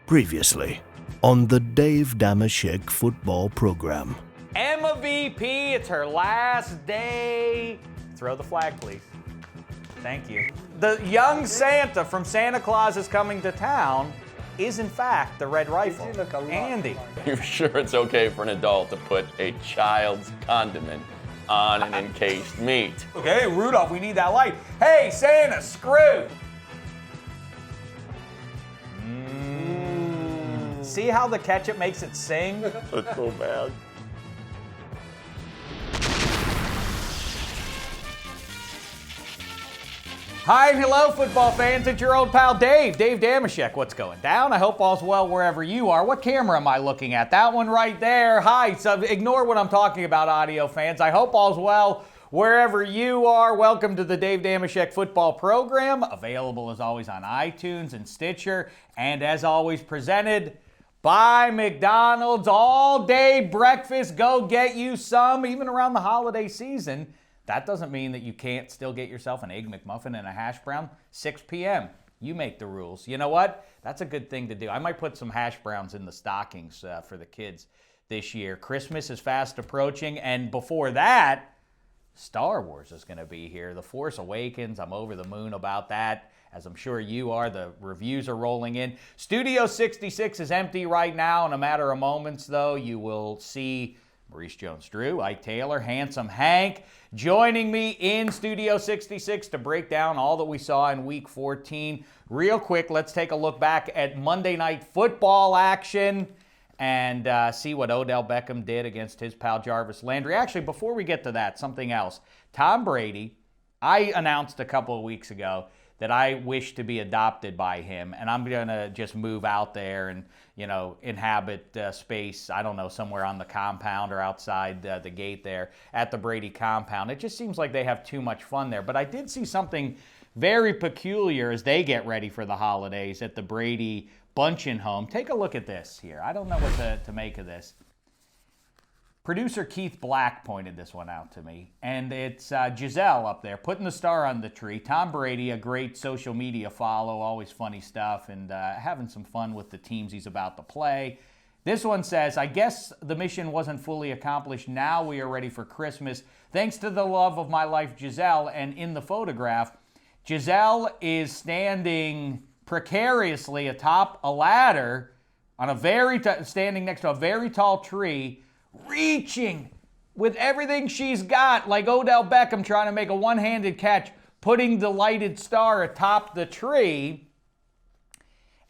Previously on the Dameshek Football Program. MVP, it's her last day. Throw the flag, please. Thank you. The young Santa from Santa Claus is Coming to Town is in fact the Red Rifle, Andy. You're sure it's okay for an adult to put a child's condiment on an encased meat? Okay, Rudolph, we need that light. Hey, Santa, screw! See how the ketchup makes it sing? That's so bad. Hi, hello, football fans. It's your old pal Dave Dameshek. What's going down? I hope all's well wherever you are. What camera am I looking at? That one right there. Hi, so ignore what I'm talking about, audio fans. I hope all's well wherever you are. Welcome to the Dave Dameshek Football Program, available as always on iTunes and Stitcher, and as always presented by McDonald's. All day breakfast, go get you some, even around the holiday season. That doesn't mean that you can't still get yourself an Egg McMuffin and a hash brown. 6 p.m. You make the rules. You know what? That's a good thing to do. I might put some hash browns in the stockings for the kids this year. Christmas is fast approaching, and before that, Star Wars is going to be here. The Force Awakens. I'm over the moon about that, as I'm sure you are. The reviews are rolling in. Studio 66 is empty right now. In a matter of moments, though, you will see Maurice Jones-Drew, Ike Taylor, Handsome Hank, joining me in Studio 66 to break down all that we saw in Week 14. Real quick, let's take a look back at Monday Night Football action and see what Odell Beckham did against his pal Jarvis Landry. Actually, before we get to that, something else. Tom Brady, I announced a couple of weeks ago that I wish to be adopted by him, and I'm going to just move out there and, inhabit space, I don't know, somewhere on the compound or outside the gate there at the Brady compound. It just seems like they have too much fun there. But I did see something very peculiar as they get ready for the holidays at the Brady Bunchen home. Take a look at this here. I don't know what to make of this. Producer Keith Black pointed this one out to me, and it's Giselle up there putting the star on the tree. Tom Brady, a great social media follow, always funny stuff, and having some fun with the teams he's about to play. This one says, I guess the mission wasn't fully accomplished. Now we are ready for Christmas. Thanks to the love of my life, Giselle. And in the photograph, Giselle is standing precariously atop a ladder on a standing next to a very tall tree, reaching with everything she's got, like Odell Beckham trying to make a one-handed catch, putting the lighted star atop the tree.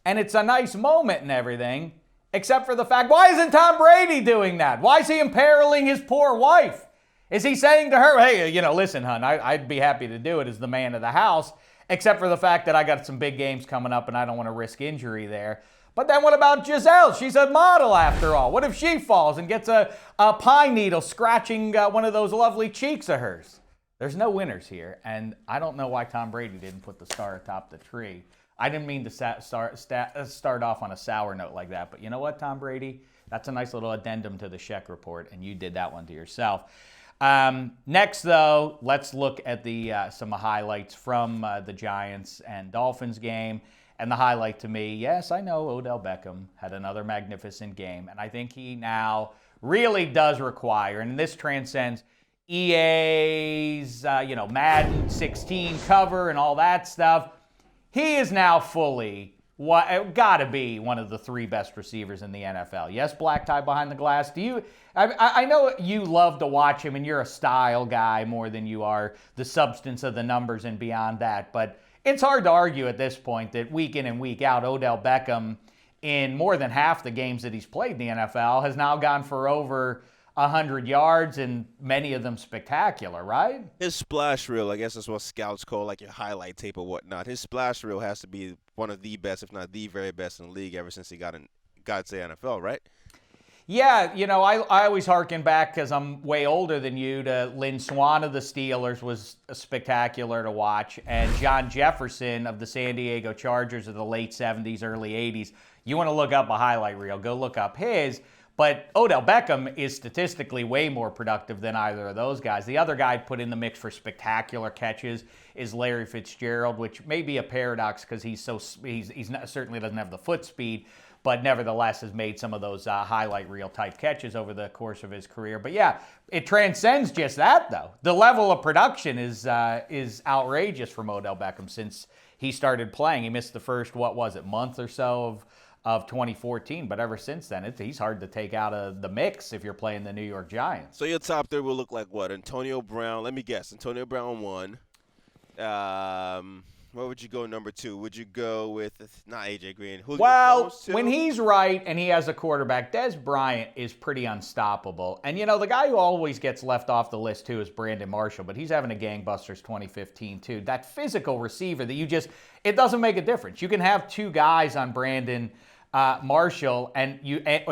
And it's a nice moment and everything, except for the fact, why isn't Tom Brady doing that? Why is he imperiling his poor wife? Is he saying to her, hey, listen, hon, I'd be happy to do it as the man of the house, except for the fact that I got some big games coming up and I don't want to risk injury there. But then what about Giselle? She's a model after all. What if she falls and gets a pine needle scratching one of those lovely cheeks of hers? There's no winners here, and I don't know why Tom Brady didn't put the star atop the tree. I didn't mean to start off on a sour note like that, but you know what, Tom Brady? That's a nice little addendum to the Shek Report, and you did that one to yourself. Next, though, let's look at some highlights from the Giants and Dolphins game. And the highlight to me, yes, I know Odell Beckham had another magnificent game, and I think he now really does require, and this transcends EA's, Madden 16 cover and all that stuff. He is now fully got to be one of the 3 best receivers in the NFL. Yes, black tie behind the glass. I know you love to watch him, and you're a style guy more than you are the substance of the numbers and beyond that, but it's hard to argue at this point that week in and week out, Odell Beckham, in more than half the games that he's played in the NFL, has now gone for over 100 yards, and many of them spectacular, right? His splash reel, I guess that's what scouts call like your highlight tape or whatnot. His splash reel has to be one of the best, if not the very best in the league ever since he got to the NFL, right? Yeah, I always harken back, because I'm way older than you, to Lynn Swann of the Steelers was spectacular to watch, and John Jefferson of the San Diego Chargers of the late 70s, early 80s. You want to look up a highlight reel, go look up his. But Odell Beckham is statistically way more productive than either of those guys. The other guy put in the mix for spectacular catches is Larry Fitzgerald, which may be a paradox because he's not, certainly doesn't have the foot speed, but nevertheless has made some of those highlight reel type catches over the course of his career. But yeah, it transcends just that though. The level of production is outrageous from Odell Beckham since he started playing. He missed the first, month or so of 2014, but ever since then, he's hard to take out of the mix if you're playing the New York Giants. So your top three will look like what? Antonio Brown. Let me guess. Antonio Brown 1. Where would you go number 2? Would you go with not AJ Green? Well, when he's right and he has a quarterback, Dez Bryant is pretty unstoppable. And, the guy who always gets left off the list, too, is Brandon Marshall. But he's having a gangbusters 2015, too. That physical receiver that it doesn't make a difference. You can have two guys on Brandon Marshall, and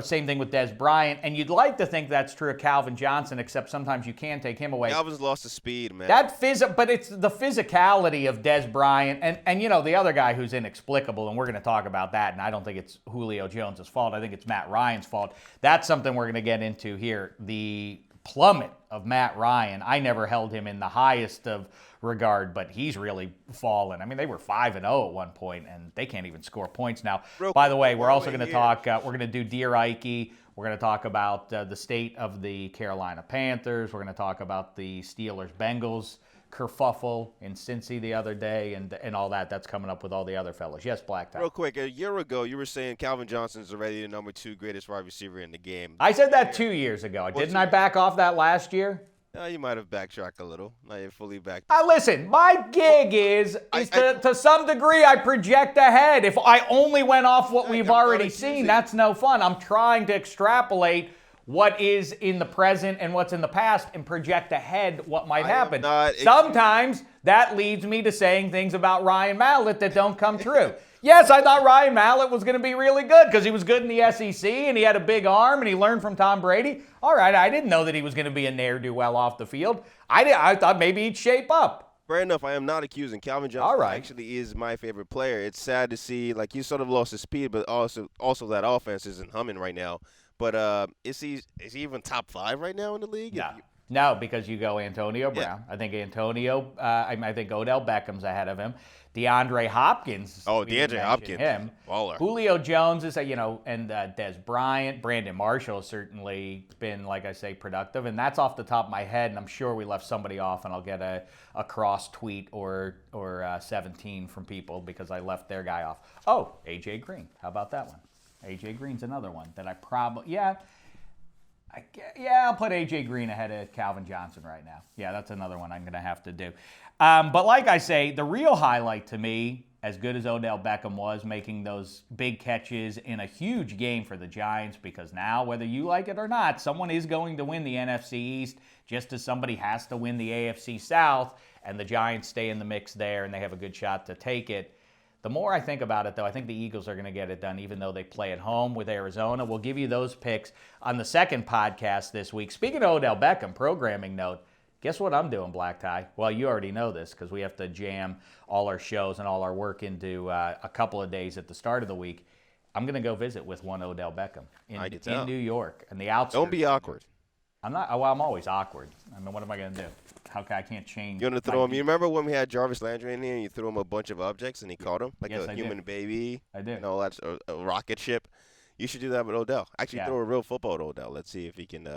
same thing with Dez Bryant, and you'd like to think that's true of Calvin Johnson, except sometimes you can take him away. Calvin's lost the speed, man. But it's the physicality of Dez Bryant, and the other guy who's inexplicable, and we're going to talk about that, and I don't think it's Julio Jones' fault. I think it's Matt Ryan's fault. That's something we're going to get into here. The plummet of Matt Ryan. I never held him in the highest of regard, but he's really fallen. I mean, they were 5-0 at one point, and they can't even score points now. By the way, we're also going to talk, we're going to do Dear Ikey. We're going to talk about the state of the Carolina Panthers. We're going to talk about the Steelers-Bengals kerfuffle in Cincy the other day and all that. That's coming up with all the other fellas. Yes, Black Tie. Real quick, a year ago, you were saying Calvin Johnson's already the number 2 greatest wide receiver in the game. I said that 2 years ago. Didn't I back off that last year? You might have backtracked a little. Not yet fully back. Listen, my gig is to some degree I project ahead. If I only went off what we've already seen, that's no fun. I'm trying to extrapolate what is in the present and what's in the past and project ahead what might happen. Sometimes that leads me to saying things about Ryan Mallett that don't come true. Yes, I thought Ryan Mallett was going to be really good because he was good in the SEC and he had a big arm and he learned from Tom Brady. All right, I didn't know that he was going to be a ne'er-do-well off the field. I thought maybe he'd shape up. Fair enough. I am not accusing Calvin Johnson. Actually is my favorite player. It's sad to see, he sort of lost his speed, but also that offense isn't humming right now. But is he even top 5 right now in the league? No, because you go Antonio Brown. Yeah. I think I think Odell Beckham's ahead of him. DeAndre Hopkins. DeAndre Hopkins. Him. Baller. Julio Jones is, and Dez Bryant. Brandon Marshall has certainly been, like I say, productive. And that's off the top of my head, and I'm sure we left somebody off, and I'll get a cross tweet or 17 from people because I left their guy off. Oh, A.J. Green. How about that one? A.J. Green's another one that I probably, I'll put A.J. Green ahead of Calvin Johnson right now. Yeah, that's another one I'm going to have to do. But like I say, the real highlight to me, as good as Odell Beckham was, making those big catches in a huge game for the Giants, because now, whether you like it or not, someone is going to win the NFC East, just as somebody has to win the AFC South, and the Giants stay in the mix there, and they have a good shot to take it. The more I think about it, though, I think the Eagles are going to get it done, even though they play at home with Arizona. We'll give you those picks on the second podcast this week. Speaking of Odell Beckham, programming note, guess what I'm doing, Black Tie? Well, you already know this because we have to jam all our shows and all our work into a couple of days at the start of the week. I'm going to go visit with one Odell Beckham in New York and the outskirts. Don't be awkward. I'm not. Well, I'm always awkward. I mean, what am I going to do? I can't change. You're going to throw him. You remember when we had Jarvis Landry in here and you threw him a bunch of objects and he caught him? Like a human baby? I did. And all that, a rocket ship. You should do that with Odell. Actually, throw a real football at Odell. Let's see if he can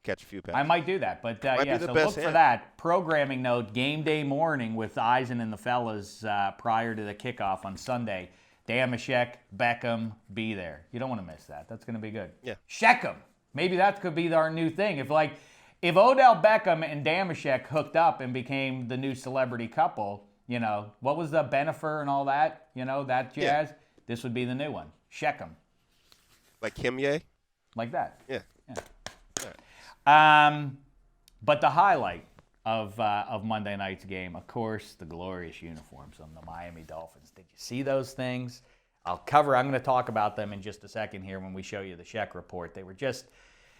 catch a few passes. I might do that. But, so look for that. Programming note, game day morning with Eisen and the fellas prior to the kickoff on Sunday. Dameshek, Beckham, be there. You don't want to miss that. That's going to be good. Yeah. Shek Maybe that could be our new thing. If Odell Beckham and Dameshek hooked up and became the new celebrity couple, what was the Benifer and all that, that jazz? Yeah. This would be the new one. Shek Like Kimye? Like that. Yeah. Right. But the highlight of Monday night's game, of course, the glorious uniforms on the Miami Dolphins. Did you see those things? I'm going to talk about them in just a second here when we show you the Shek Report. They were just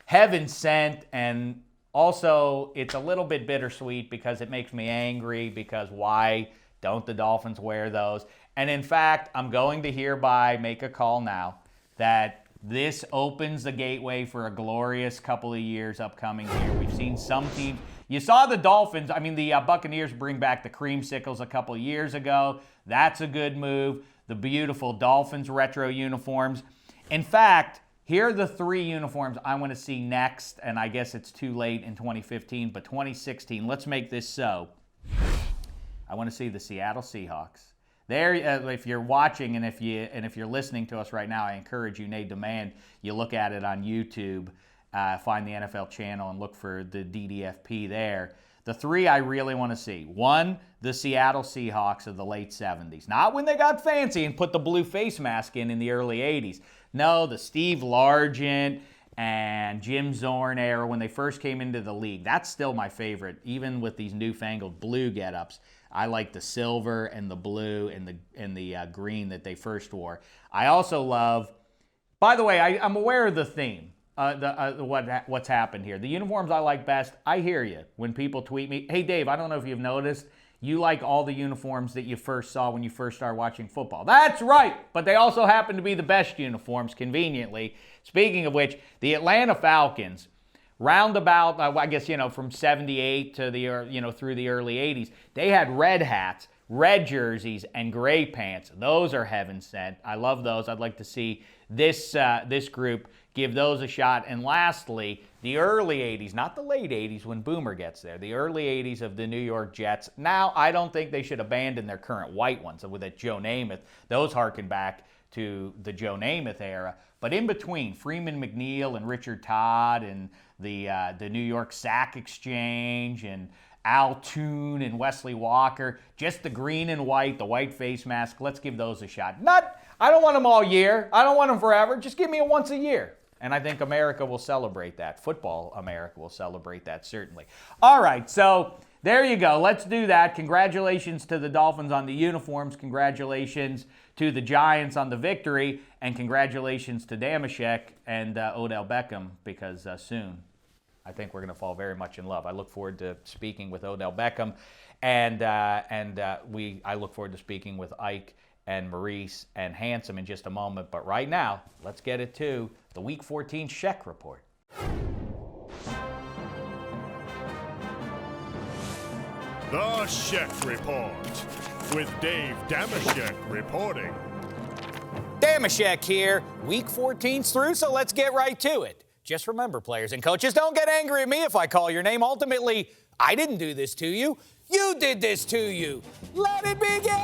heaven sent, and also it's a little bit bittersweet because it makes me angry because why don't the Dolphins wear those? And in fact, I'm going to hereby make a call now that This opens the gateway for a glorious couple of years upcoming here. We've seen some teams. You saw the Dolphins, the Buccaneers bring back the creamsicles a couple of years ago. That's a good move. The beautiful Dolphins retro uniforms. In fact, here are the 3 uniforms I want to see next, and I guess it's too late in 2015, but 2016, let's make this so. I want to see the Seattle Seahawks. There, if you're watching and if you're listening to us right now, I encourage you, demand you look at it on YouTube, find the NFL channel and look for the DDFP there. The 3 I really want to see. 1, the Seattle Seahawks of the late 70s. Not when they got fancy and put the blue face mask in the early 80s. No, the Steve Largent and Jim Zorn era when they first came into the league. That's still my favorite, even with these newfangled blue get-ups. I like the silver and the blue and the green that they first wore. I also love, by the way, I'm aware of the theme, what's happened here. The uniforms I like best, I hear you when people tweet me, hey Dave, I don't know if you've noticed, you like all the uniforms that you first saw when you first started watching football. That's right, but they also happen to be the best uniforms, conveniently. Speaking of which, the Atlanta Falcons, roundabout, I guess, from 78 to through the early 80s, they had red hats, red jerseys, and gray pants. Those are heaven sent. I love those. I'd like to see this group give those a shot. And lastly, the early 80s, not the late 80s when Boomer gets there, the early 80s of the New York Jets. Now, I don't think they should abandon their current white ones with that Joe Namath. Those harken back to the Joe Namath era. But in between, Freeman McNeil and Richard Todd and the New York Sack Exchange and Al Toon and Wesley Walker, just the green and white, the white face mask, let's give those a shot. I don't want them all year. I don't want them forever. Just give me it once a year. And I think America will celebrate that. Football America will celebrate that, certainly. All right, so there you go. Let's do that. Congratulations to the Dolphins on the uniforms. Congratulations to the Giants on the victory. And congratulations to Dameshek and Odell Beckham, because soon I think we're going to fall very much in love. I look forward to speaking with Odell Beckham, and I look forward to speaking with Ike and Maurice and Handsome in just a moment. But right now, let's get it to the Week 14 Shek Report. The Shek Report with Dave Dameshek reporting. Dameshek here. Week 14's through, so let's get right to it. Just remember, players and coaches, don't get angry at me if I call your name. Ultimately, I didn't do this to you. You did this to you. Let it begin!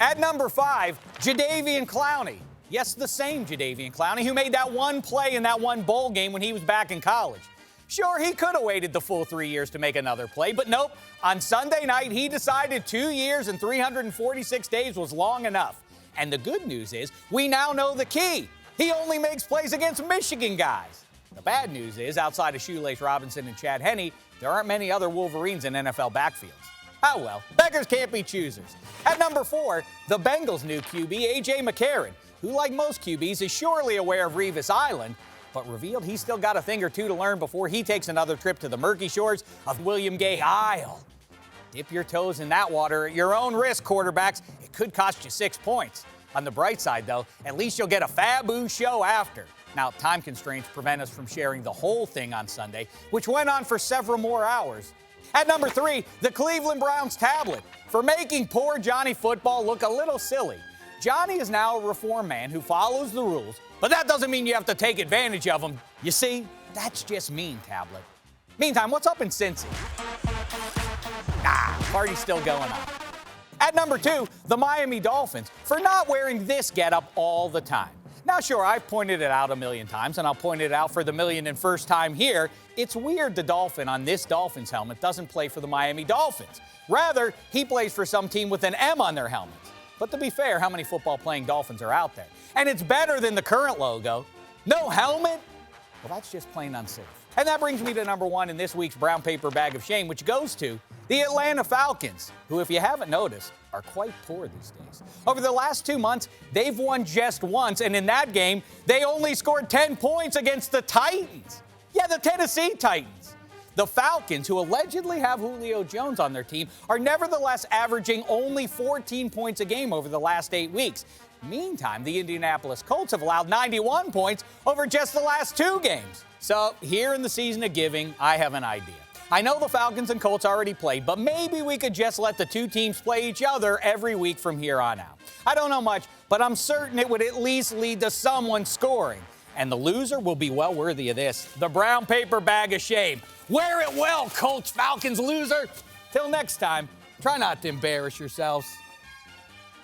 At number 5, Jadeveon Clowney. Yes, the same Jadeveon Clowney who made that one play in that one bowl game when he was back in college. Sure, he could have waited the full 3 years to make another play, but nope. On Sunday night, he decided 2 years and 346 days was long enough. And the good news is, we now know the key. He only makes plays against Michigan guys. The bad news is, outside of Shoelace Robinson and Chad Henne, there aren't many other Wolverines in NFL backfields. Oh well, beggars can't be choosers. At number 4, the Bengals' new QB, A.J. McCarron, who, like most QBs, is surely aware of Revis Island, but revealed he's still got a thing or two to learn before he takes another trip to the murky shores of William Gay Isle. Dip your toes in that water at your own risk, quarterbacks. It could cost you 6 points. On the bright side, though, at least you'll get a Fabu show after. Now, time constraints prevent us from sharing the whole thing on Sunday, which went on for several more hours. At number 3, the Cleveland Browns tablet, for making poor Johnny Football look a little silly. Johnny is now a reform man who follows the rules, but that doesn't mean you have to take advantage of them. You see, that's just mean, tablet. Meantime, what's up in Cincy? Party's still going on. At number 2, the Miami Dolphins, for not wearing this getup all the time. Now, sure, I've pointed it out a million times, and I'll point it out for the 1,001st time here. It's weird the Dolphin on this Dolphins helmet doesn't play for the Miami Dolphins. Rather, he plays for some team with an M on their helmets. But to be fair, how many football-playing Dolphins are out there? And it's better than the current logo. No helmet? Well, that's just plain unsafe. And that brings me to number 1 in this week's brown paper bag of shame, which goes to the Atlanta Falcons, who, if you haven't noticed, are quite poor these days. Over the last 2 months, they've won just once, and in that game, they only scored 10 points against the Titans. Yeah, the Tennessee Titans. The Falcons, who allegedly have Julio Jones on their team, are nevertheless averaging only 14 points a game over the last 8 weeks. Meantime, the Indianapolis Colts have allowed 91 points over just the last 2 games. So here in the season of giving, I have an idea. I know the Falcons and Colts already played, but maybe we could just let the 2 teams play each other every week from here on out. I don't know much, but I'm certain it would at least lead to someone scoring. And the loser will be well worthy of this. The brown paper bag of shame. Wear it well, Colts Falcons loser. Till next time, try not to embarrass yourselves.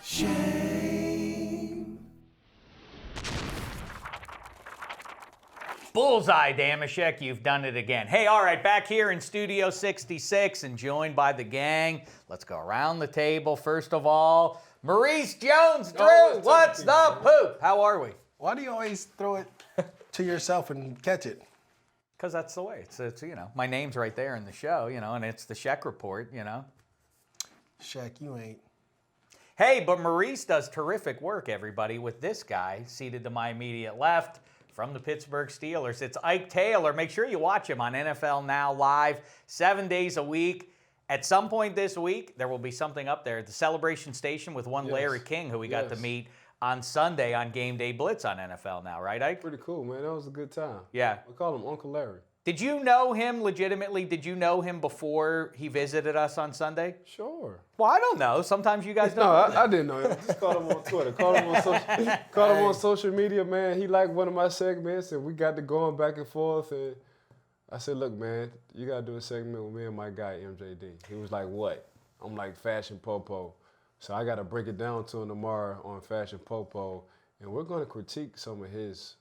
Shame. Bullseye, Dameshek, you've done it again. Hey, all right, back here in Studio 66 and joined by the gang. Let's go around the table. First of all, Maurice Jones-Drew, what's the poop? How are we? Why do you always throw it to yourself and catch it? Because that's the way. It's my name's right there in the show, and it's the Shek Report, Shek, you ain't. Hey, but Maurice does terrific work, everybody, with this guy seated to my immediate left from the Pittsburgh Steelers. It's Ike Taylor. Make sure you watch him on NFL Now Live 7 days a week. At some point this week, there will be something up there at the Celebration Station with one Larry King, who we got to meet on Sunday on Game Day Blitz on NFL Now, right, Ike? Pretty cool, man. That was a good time. Yeah. I call him Uncle Larry. Did you know him legitimately? Did you know him before he visited us on Sunday? Sure. Well, I don't know. Sometimes you guys don't. No, I didn't know him. Just caught him on Twitter. Caught him on social media, man. He liked one of my segments, and we got to going back and forth. And I said, look, man, you got to do a segment with me and my guy, MJD. He was like, what? I'm like, Fashion Popo. So I got to break it down to him tomorrow on Fashion Popo, and we're going to critique some of his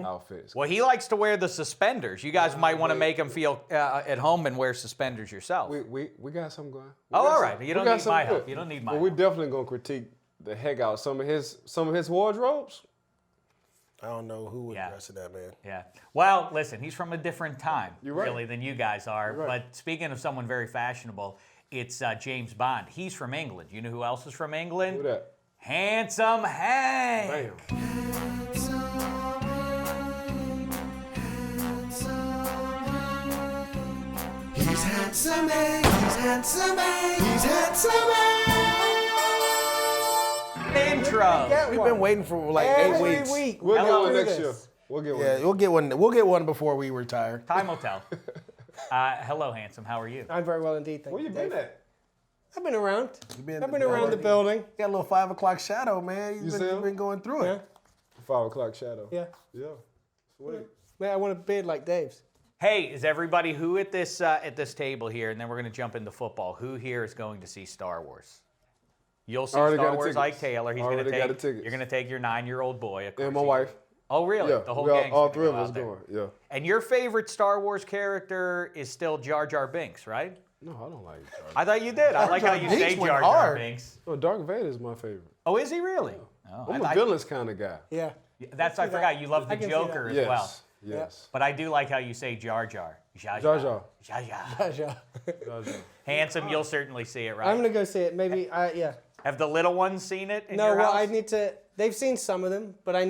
outfits. Well, he likes to wear the suspenders. You guys might want to make him feel at home and wear suspenders yourself. We got something going. All right. You don't need my help. You don't need my help. We're definitely going to critique the heck out some of his wardrobes. I don't know who would dress in that, man. Yeah. Well, listen, he's from a different time, You're right. really, than you guys are. You're right. But speaking of someone very fashionable, it's James Bond. He's from England. You know who else is from England? Who that? Handsome Hank. Bam. He's handsome, he's handsome, he's handsome. Intro. We've been waiting for like 8 weeks. Every week. We'll Hello. get one next year. We'll get one. Yeah, we'll get one before we retire. Time will tell. Hello, handsome. How are you? I'm very well indeed, thank Where you you, been Dave. at? I've been around. been- I've been around the building. You got a little 5 o'clock shadow, man. You You've see him? been going through Yeah. it. 5 o'clock shadow. Yeah. Yeah. Sweet. Man, I want a beard like Dave's. Hey, is everybody who at this table here, and then we're going to jump into football, who here is going to see Star Wars? You'll see Already Star got Wars, the Ike tickets. Taylor. He's Already going to got take. the tickets. You're going to take your 9-year-old boy. Of course And my he- wife. Oh, really? Yeah. The whole we all, gang's all gonna 3 of go us out there. going. Yeah. And your favorite Star Wars character is still Jar Jar Binks, right? No, I don't like Jar Jar. I thought you did. I like how you say Binks went Jar Jar hard. Binks. No, Darth Vader is my favorite. Oh, is he really? Oh, I'm a villainous kind of guy. Yeah. That's I forgot. You love the I can see Joker as Yes. well. Yes. But I do like how you say Jar Jar. Jar Jar Jar. Jar Jar. I'm Jar Jar. Handsome, you'll certainly see it, right? gonna go see it. Maybe. Yeah. Have the little ones seen it in No, your well, house? I need to. They've seen some of them, but I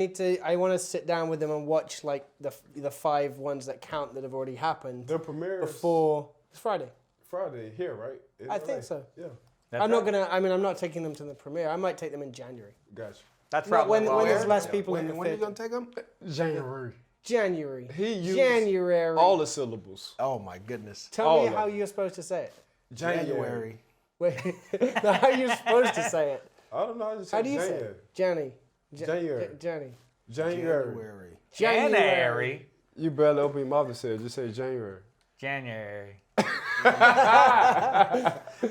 want to sit down with them and watch like the 5 ones that count that have already happened The premiere before. It's Friday. Friday here, right? In I LA. think so. Yeah. That's I'm not right. gonna. I mean, I'm not taking them to the premiere. I might take them in January. Gotcha. That's Not probably when there's where- less people in the When are you theater. going to take them? January. January. He used January. all the syllables. Oh, my goodness. Tell all me of how them. you're supposed to say it. January. Wait, no, how are you supposed to say it? I don't know. I just How said do you say January. it? Jenny. January. Jenny. January. January. You barely open your mouth and say it. Just say January. January.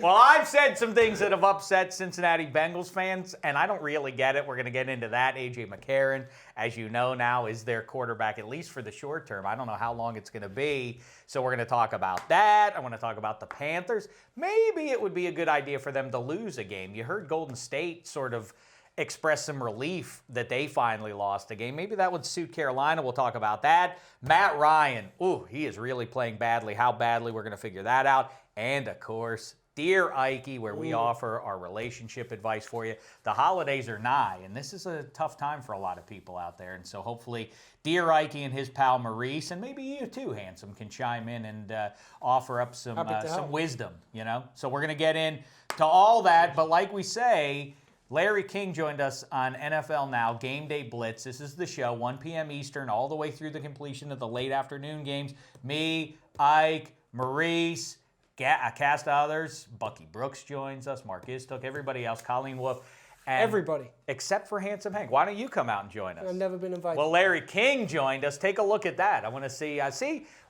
Well, I've said some things that have upset Cincinnati Bengals fans, and I don't really get it. We're going to get into that. A.J. McCarron, as you know now, is their quarterback, at least for the short term. I don't know how long it's going to be. So we're going to talk about that. I want to talk about the Panthers. Maybe it would be a good idea for them to lose a game. You heard Golden State sort of express some relief that they finally lost a game. Maybe that would suit Carolina. We'll talk about that. Matt Ryan. Ooh, he is really playing badly. How badly, we're going to figure that out. And, of course, Dear Ikey, where we offer our relationship advice for you. The holidays are nigh, and this is a tough time for a lot of people out there. And so hopefully Dear Ikey and his pal Maurice, and maybe you too, Handsome, can chime in and offer up some Happy to help. wisdom, you know? So we're going to get into all that. But like we say, Larry King joined us on NFL Now Game Day Blitz. This is the show, 1 p.m. Eastern, all the way through the completion of the late afternoon games. Me, Ike, Maurice, a cast of others. Bucky Brooks joins us. Mark Istook, everybody else. Colleen Wolfe. And Everybody. Except for Handsome Hank. Why don't you come out and join us? I've never been invited. Well, Larry King joined us. Take a look at that. I want to see.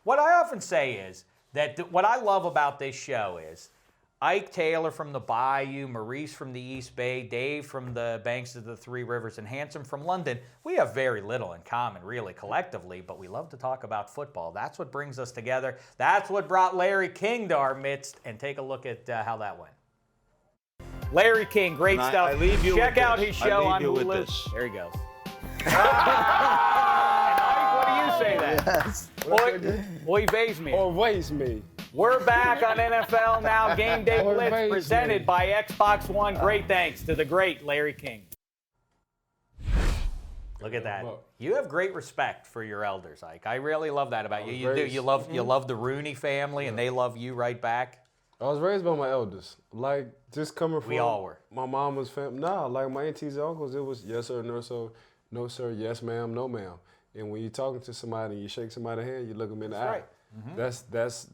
What I often say is that what I love about this show is Ike Taylor from the Bayou, Maurice from the East Bay, Dave from the banks of the Three Rivers, and Handsome from London. We have very little in common, really, collectively, but we love to talk about football. That's what brings us together. That's what brought Larry King to our midst. And take a look at how that went. Larry King, great stuff. I leave you Check with out this. his show I on leave you with Hulu. this. There he goes. And Ike, what do you say then? Oy vey's me. Or waste me. We're back on NFL Now Game Day Or Blitz waste presented me. by Xbox One. Great thanks to the great Larry King. Look at that. You have great respect for your elders, Ike. I really love that about you. You do. You love the Rooney family, and they love you right back. I was raised by my elders. Like, just coming from... We all were. My mama's family. Nah, like my aunties and uncles, it was yes sir, no sir, yes ma'am, no ma'am. And when you're talking to somebody, you shake somebody's hand, you look them in the eye. right. Mm-hmm.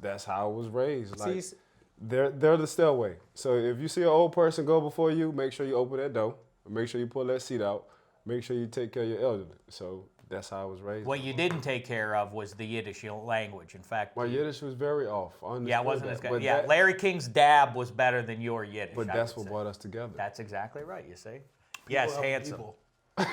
That's how I was raised. Like, See, they're the stairway. So if you see an old person go before you, make sure you open that door. Make sure you pull that seat out. Make sure you take care of your elderly. So that's how I was raised. What you didn't take care of was the Yiddish language. In fact, My Yiddish was very off. I understood yeah, it wasn't that. as good. But Yeah, that- Larry King's dab was better than your Yiddish. But I that's would what say. brought us together. That's exactly right. You see. Yes, help Handsome. people. I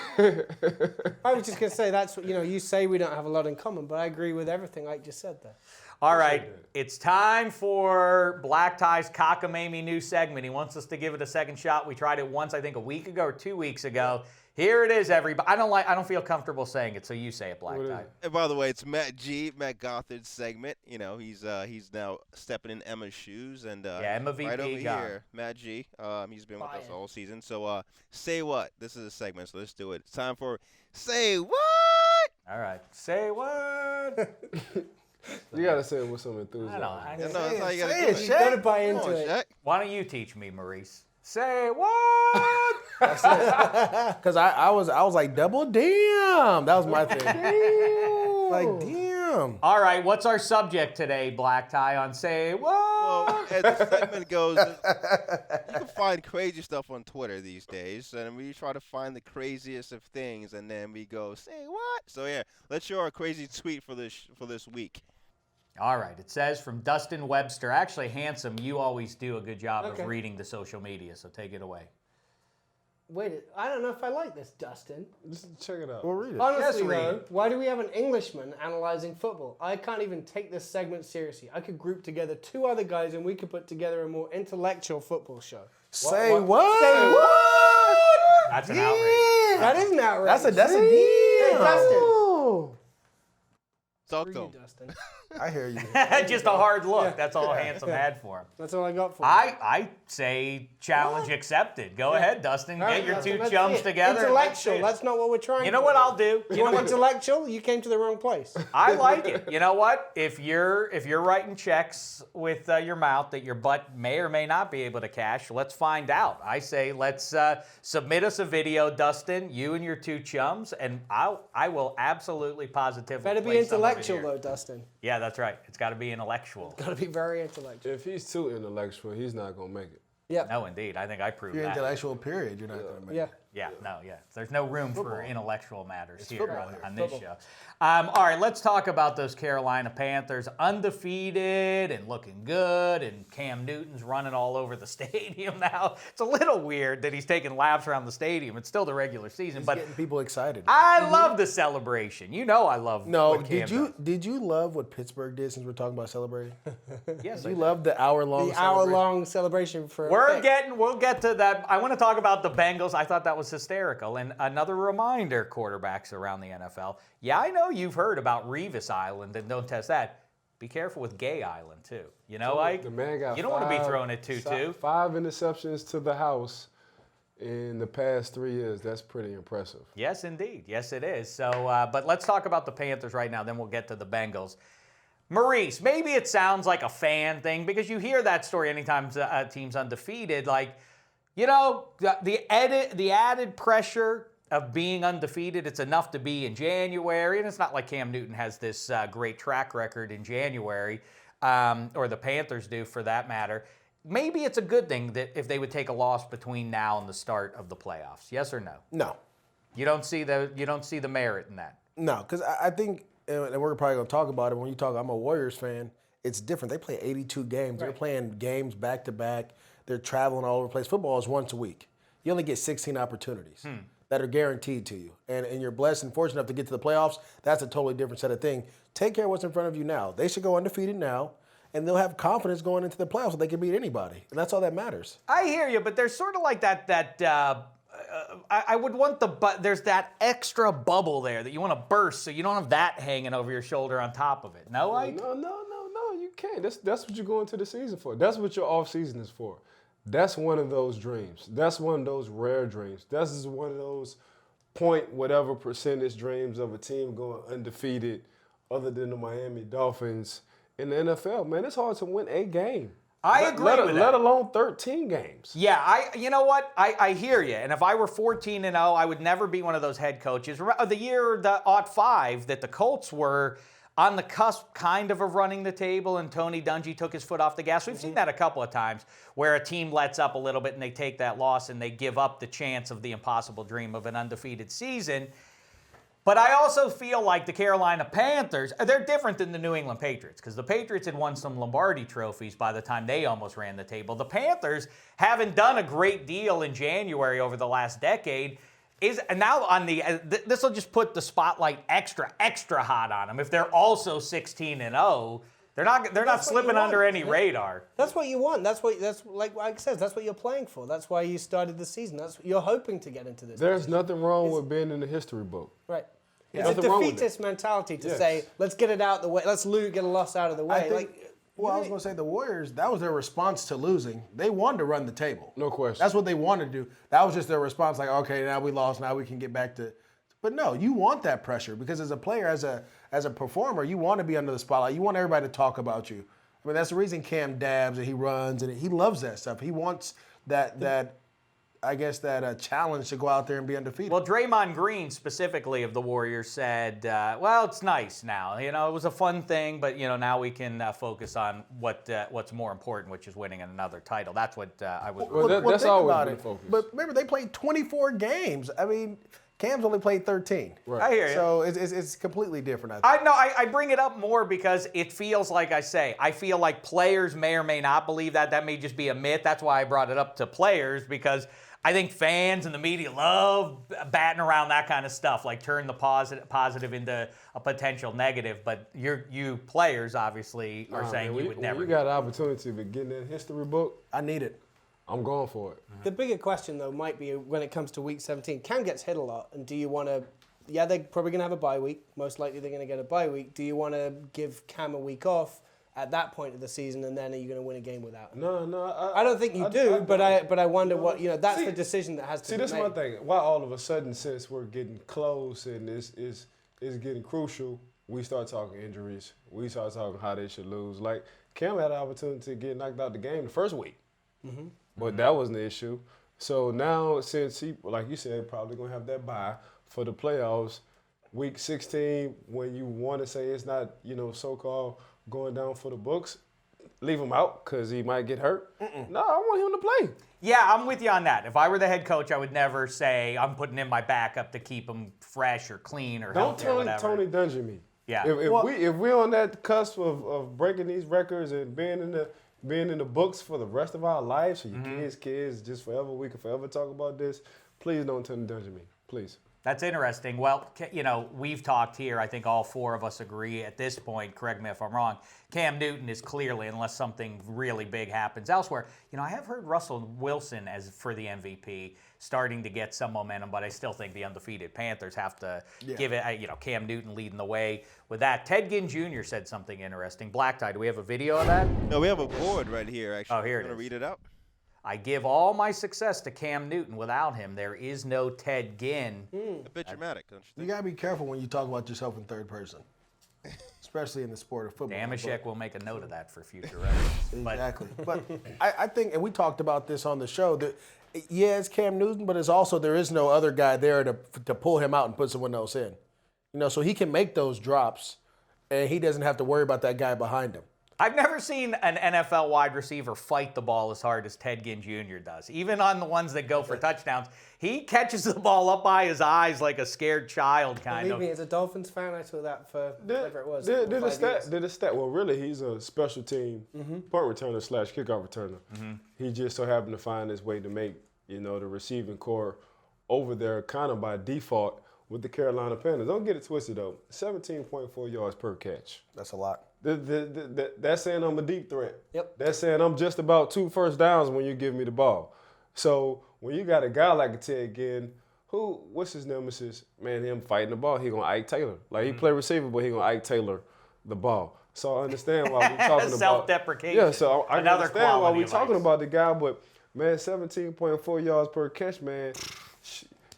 was just going to say, that's what, you say we don't have a lot in common, but I agree with everything Ike just said there. All right, it's time for Black Tie's Cockamamie new segment. He wants us to give it a second shot. We tried it once, I think, a week ago or 2 weeks ago. Here it is, everybody. I don't feel comfortable saying it, so you say it, Black Tie. And by the way, it's Matt Gothard's segment. He's now stepping in Emma's shoes, and Emma VP right over gone. here, Matt G. He's been with us all season. So say what? This is a segment, so let's do it. It's time for Say What. All right, say what? You gotta say it with some enthusiasm. I don't know. That's how you gotta Say do it, it. Shek. You better buy Come into on, it. Shek. Why don't you teach me, Maurice? Say what? Because I was like, double damn. That was my thing. Like, damn. All right, what's our subject today, Black Tie, on Say What? Well, as the segment goes, you can find crazy stuff on Twitter these days, and we try to find the craziest of things, and then we go, say what? So yeah, let's show our crazy tweet for this week. All right, it says from Dustin Webster. Actually, Handsome, you always do a good job Okay. of reading the social media, so take it away. Wait, I don't know if I like this, Dustin. Just check it out. We'll read it. Honestly, Yes, read though, it. why do we have an Englishman analyzing football? I can't even take this segment seriously. I could group together two other guys and we could put together a more intellectual football show. Say what? Say what? That's an outrage. That is an outrage. That's a Hey, damn. Dustin. Talk Screw to you, him. Dustin. I hear you. Just a hard look. That's all Handsome had for him. That's all I got for you. I say challenge accepted. Go ahead, Dustin. All right, Get your Dustin, two let's chums see it. together. and let's see Intellectual. it. That's not what we're trying You know for what here. I'll do? You want intellectual? You came to the wrong place. I like it. You know what? If you're writing checks with your mouth that your butt may or may not be able to cash, let's find out. I say let's submit us a video, Dustin, you and your two chums, and I will absolutely positively Better be play some of it intellectual, here. though, Dustin. Yeah, that's right. It's got to be intellectual. Got to be very intellectual. If he's too intellectual, he's not gonna make it. Yeah. No, indeed. I think I proved If you're that. intellectual, period, you're not going to make Yeah. it. Yeah, no, yeah. There's no room for intellectual matters here football on, here. on this show. All right, let's talk about those Carolina Panthers. Undefeated and looking good, and Cam Newton's running all over the stadium now. It's a little weird that he's taking laps around the stadium. It's still the regular season, It's but getting people excited. I love the celebration. You know I love No, what Cam did you love what Pittsburgh did since we're talking about celebrating? does. Yes, You I do. love the hour-long The celebration? hour-long celebration for We'll get to that. I want to talk about the Bengals. I thought that was hysterical. And another reminder, quarterbacks around the NFL. Yeah, I know you've heard about Revis Island, and don't test that. Be careful with Gay Island, too. You know, Ike? The man got You don't want to be throwing it 2-2. 5 interceptions to the house in the past 3 years. That's pretty impressive. Yes, indeed. Yes, it is. So, but let's talk about the Panthers right now, then we'll get to the Bengals. Maurice, maybe it sounds like a fan thing because you hear that story anytime a team's undefeated. Like, You know, the added pressure of being undefeated, it's enough to be in January, and it's not like Cam Newton has this great track record in January, or the Panthers do for that matter. Maybe it's a good thing that if they would take a loss between now and the start of the playoffs. Yes or no? No. You don't see the merit in that. No, because I think, and we're probably going to talk about it when you talk. I'm a Warriors fan. It's different. They play 82 games. They're playing games back to back. They're traveling all over the place. Football is once a week. You only get 16 opportunities that are guaranteed to you. And you're blessed and fortunate enough to get to the playoffs. That's a totally different set of things. Take care of what's in front of you now. They should go undefeated now, and they'll have confidence going into the playoffs that they can beat anybody. And that's all that matters. I hear you, but there's sort of like I would want there's that extra bubble there that you want to burst so you don't have that hanging over your shoulder on top of it. No, Ike? No, you can't. That's what you go into the season for. That's what your off season is for. That's one of those dreams. That's one of those rare dreams. This is one of those point whatever percentage dreams of a team going undefeated other than the Miami Dolphins in the NFL. Man, it's hard to win a game. I agree with that. Let alone 13 games. Yeah, you know what? I hear you. And if I were 14-0, I would never be one of those head coaches. The year, the 05, that the Colts were on the cusp kind of running the table and Tony Dungy took his foot off the gas. We've seen that a couple of times where a team lets up a little bit and they take that loss and they give up the chance of the impossible dream of an undefeated season. But I also feel like the Carolina Panthers, they're different than the New England Patriots because the Patriots had won some Lombardi trophies by the time they almost ran the table. The Panthers haven't done a great deal in January over the last decade. This will just put the spotlight extra hot on them. If they're also 16-0, they're not slipping under any radar. That's what you want. That's like Ike says. That's what you're playing for. That's why you started the season. That's you're hoping to get into this. There's nothing wrong with being in the history book. Right. Yeah. It's a defeatist mentality to say, let's get it out of the way. Let's get a loss out of the way. I was going to say the Warriors, that was their response to losing. They wanted to run the table. No question. That's what they wanted to do. That was just their response, like, okay, now we lost, now we can get back to. But no, you want that pressure because as a player, as a performer, you want to be under the spotlight. You want everybody to talk about you. I mean, that's the reason Cam dabs and he runs and he loves that stuff. He wants that challenge to go out there and be undefeated. Well, Draymond Green specifically of the Warriors said, well, it's nice now. You know, it was a fun thing, but, you know, now we can focus on what's more important, which is winning another title. That's what I was. That's always been the focus. But remember, they played 24 games. I mean, Cam's only played 13. Right. I hear you. So it's completely different, I bring it up more because it feels like I feel like players may or may not believe that. That may just be a myth. That's why I brought it up to players because I think fans and the media love batting around that kind of stuff, like turn the positive into a potential negative. But you players obviously are saying you would never. When you got an opportunity to get in that history book, I need it. I'm going for it. The bigger question, though, might be when it comes to Week 17. Cam gets hit a lot, and do you want to... Yeah, they're probably going to have a bye week. Most likely they're going to get a bye week. Do you want to give Cam a week off at that point of the season, and then are you going to win a game without him? No. I don't think you do, but I wonder what... You know, that's the decision that has to be made. See, this is my thing. Why all of a sudden, since we're getting close and it's getting crucial, we start talking injuries. We start talking how they should lose. Like, Cam had an opportunity to get knocked out the game the first week. Mm-hmm. But that wasn't the issue. So now, since he, like you said, probably going to have that bye for the playoffs, Week 16, when you want to say it's not, so-called going down for the books, leave him out because he might get hurt. No, I want him to play. Yeah, I'm with you on that. If I were the head coach, I would never say I'm putting in my backup to keep him fresh or clean or healthy or whatever. Don't Tony Dungy me. Yeah. If we're on that cusp of breaking these records and being in the books for the rest of our lives, so your kids, just forever, we can forever talk about this. Please don't Tony Dungy me, please. That's interesting. Well, we've talked here. I think all four of us agree at this point, correct me if I'm wrong, Cam Newton is clearly, unless something really big happens elsewhere. I have heard Russell Wilson for the MVP starting to get some momentum, but I still think the undefeated Panthers have to give it, Cam Newton leading the way with that. Ted Ginn Jr. said something interesting. Black Tie, do we have a video of that? No, we have a board right here, actually. Oh, here it is. Want to read it out? I give all my success to Cam Newton. Without him, there is no Ted Ginn. A bit dramatic, don't you think? You got to be careful when you talk about yourself in third person, especially in the sport of football. Dameshek will make a note of that for future reference. Exactly. But I think, and we talked about this on the show, that Yeah, it's Cam Newton, but it's also there is no other guy there to pull him out and put someone else in. So he can make those drops, and he doesn't have to worry about that guy behind him. I've never seen an NFL wide receiver fight the ball as hard as Ted Ginn Jr. does. Even on the ones that go for touchdowns, he catches the ball up by his eyes like a scared child, kind of. Believe me, as a Dolphins fan, I saw that for whatever it was. Did a stat. Well, really, he's a special team punt returner / kickoff returner. He just so happened to find his way to make the receiving core over there kind of by default with the Carolina Panthers. Don't get it twisted though. 17.4 yards per catch. That's a lot. That's saying I'm a deep threat. Yep. That's saying I'm just about 2 first downs when you give me the ball. So when you got a guy like a Ted Ginn, what's his nemesis? Man, him fighting the ball, he gonna Ike Taylor. Like he play receiver, but he gonna Ike Taylor the ball. So I understand why we're talking about self-deprecation. Yeah, so I understand why we're talking ice. about the guy, but man, 17.4 yards per catch, man.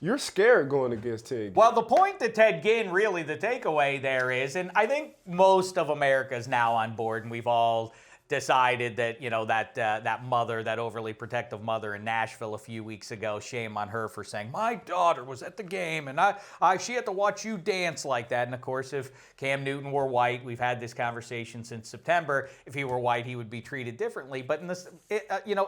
You're scared going against Ted Ginn. Well, the point that Ted Ginn, really, the takeaway there is, and I think most of America is now on board, and we've all decided that, that mother, that overly protective mother in Nashville a few weeks ago, shame on her for saying, my daughter was at the game, and she had to watch you dance like that. And, of course, if Cam Newton were white, we've had this conversation since September, if he were white, he would be treated differently. But,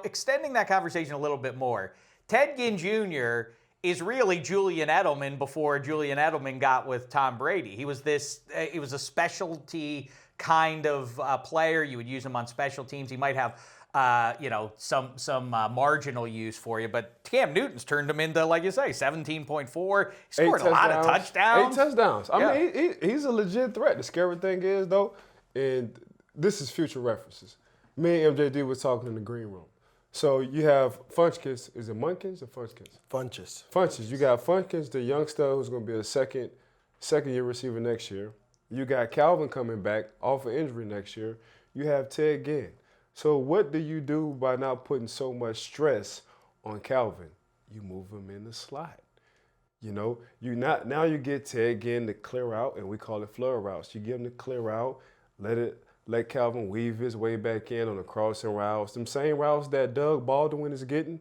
extending that conversation a little bit more, Ted Ginn Jr. is really Julian Edelman before Julian Edelman got with Tom Brady. He was a specialty kind of player. You would use him on special teams. He might have, some marginal use for you. But Cam Newton's turned him into, like you say, 17.4. He scored a lot of touchdowns. 8 touchdowns. I mean, he's a legit threat. The scary thing is, though, and this is future references. Me and MJD was talking in the green room. So you have Funchkins. Is it Munkins or Funchkins? Funches. Funches. You got Funchkins, the youngster who's going to be a second-year receiver next year. You got Calvin coming back off of injury next year. You have Ted Ginn. So what do you do by not putting so much stress on Calvin? You move him in the slot. Now you get Ted Ginn to clear out, and we call it flood routes. You give him to clear out, let Calvin weave his way back in on the crossing routes. Them same routes that Doug Baldwin is getting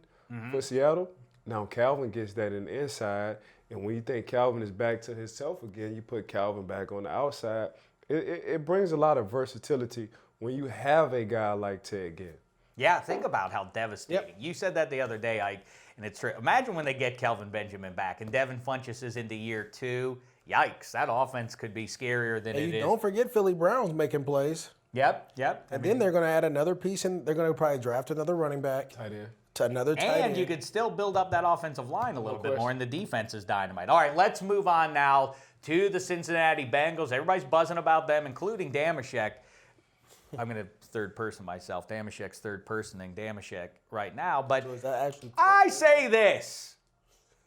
for Seattle. Now Calvin gets that in the inside, and when you think Calvin is back to himself again, you put Calvin back on the outside. It brings a lot of versatility when you have a guy like Ted Ginn. Yeah, think about how devastating. Yep. You said that the other day, Ike, and it's true. Imagine when they get Kelvin Benjamin back and Devin Funchess is into year 2. Yikes, that offense could be scarier than it is. Don't forget Philly Brown's making plays. Yep. And then they're going to add another piece, and they're going to probably draft another running back. Tight end. To another tight end. And you could still build up that offensive line a little bit more, and the defense is dynamite. All right, let's move on now to the Cincinnati Bengals. Everybody's buzzing about them, including Dameshek. I'm going to third person myself. Dameshek's third personing Dameshek right now. But So is that actually I say this.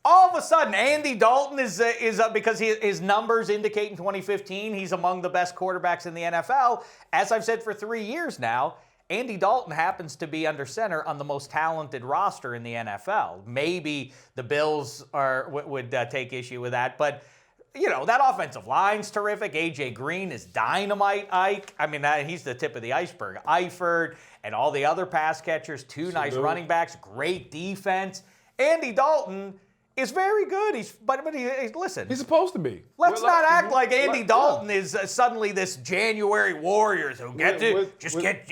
All of a sudden, Andy Dalton is up because his numbers indicate in 2015 he's among the best quarterbacks in the NFL. As I've said for 3 years now, Andy Dalton happens to be under center on the most talented roster in the NFL. Maybe the Bills would take issue with that, but that offensive line's terrific. A.J. Green is dynamite, Ike. I mean, he's the tip of the iceberg. Eifert and all the other pass catchers, two nice running backs, great defense. Andy Dalton is very good. Listen. He's supposed to be. Let's not act like Andy Dalton is suddenly this January Warriors who get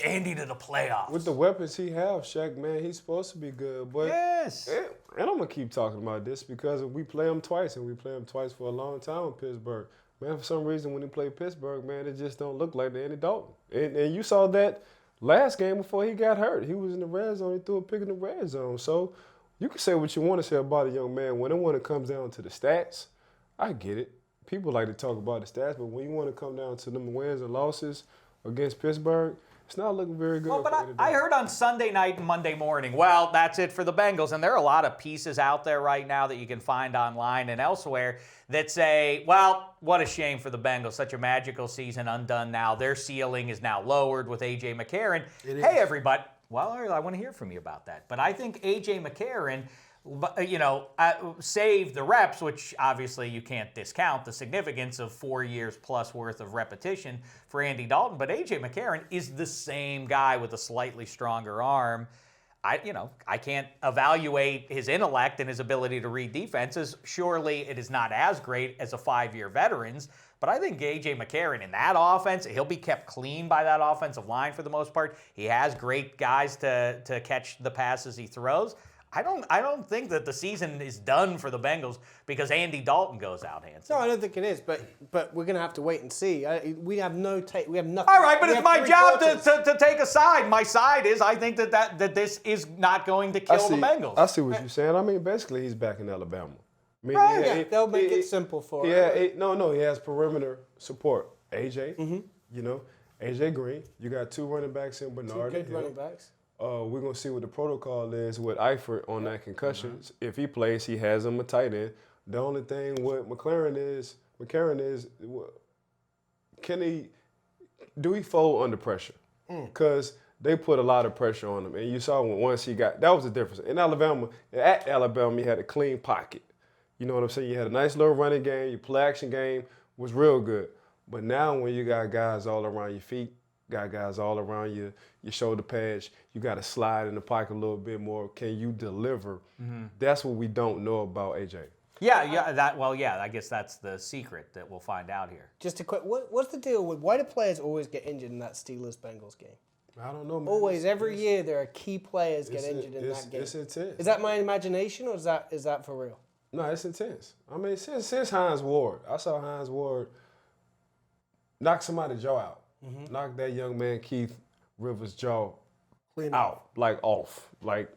Andy to the playoffs. With the weapons he has, Shek, man, he's supposed to be good. But yes. And I'm going to keep talking about this because we play him twice, and we play him twice for a long time in Pittsburgh. Man, for some reason, when he played Pittsburgh, man, it just don't look like the Andy Dalton. And you saw that last game before he got hurt. He was in the red zone. He threw a pick in the red zone. So you can say what you want to say about a young man. When it comes down to the stats, I get it. People like to talk about the stats, but when you want to come down to them wins and losses against Pittsburgh, it's not looking very good. Well, but I heard on Sunday night and Monday morning, well, that's it for the Bengals. And there are a lot of pieces out there right now that you can find online and elsewhere that say, well, what a shame for the Bengals. Such a magical season undone now. Their ceiling is now lowered with A.J. McCarron. Hey, everybody. Well, I want to hear from you about that. But I think A.J. McCarron, saved the reps, which obviously you can't discount the significance of 4 years plus worth of repetition for Andy Dalton. But A.J. McCarron is the same guy with a slightly stronger arm. I can't evaluate his intellect and his ability to read defenses. Surely it is not as great as a 5-year veteran's, but I think A.J. McCarron in that offense, he'll be kept clean by that offensive line for the most part. He has great guys to catch the passes he throws. I don't think that the season is done for the Bengals because Andy Dalton goes out, Hanson. No, I don't think it is, but we're going to have to wait and see. We have no take. We have nothing. All right, but it's my job to take a side. My side is I think that this is not going to kill the Bengals. I see what you're saying. I mean, basically, he's back in Alabama. I mean, Right, they'll make it simple for him. No, he has perimeter support. AJ, AJ Green. You got 2 running backs in Bernard. 2 good running backs. We're going to see what the protocol is with Eifert on that concussions. If he plays, he has him a tight end. The only thing with McCarron is, do he fold under pressure? Because they put a lot of pressure on him. And you saw once that was the difference. At Alabama, you had a clean pocket. You know what I'm saying? You had a nice little running game. Your play action game was real good. But now when you got guys all around your feet, got guys all around your shoulder pads, you got to slide in the pocket a little bit more. Can you deliver? That's what we don't know about AJ. I guess that's the secret that we'll find out here. Just a quick, what's the deal with why do players always get injured in that Steelers-Bengals game? I don't know, man. Always, every year, there are key players get injured in that game. It's intense. Is that my imagination or is that for real? No, it's intense. I mean, since Hines Ward, I saw Hines Ward knock somebody's jaw out. Knock that young man Keith Rivers' jaw out, like off, like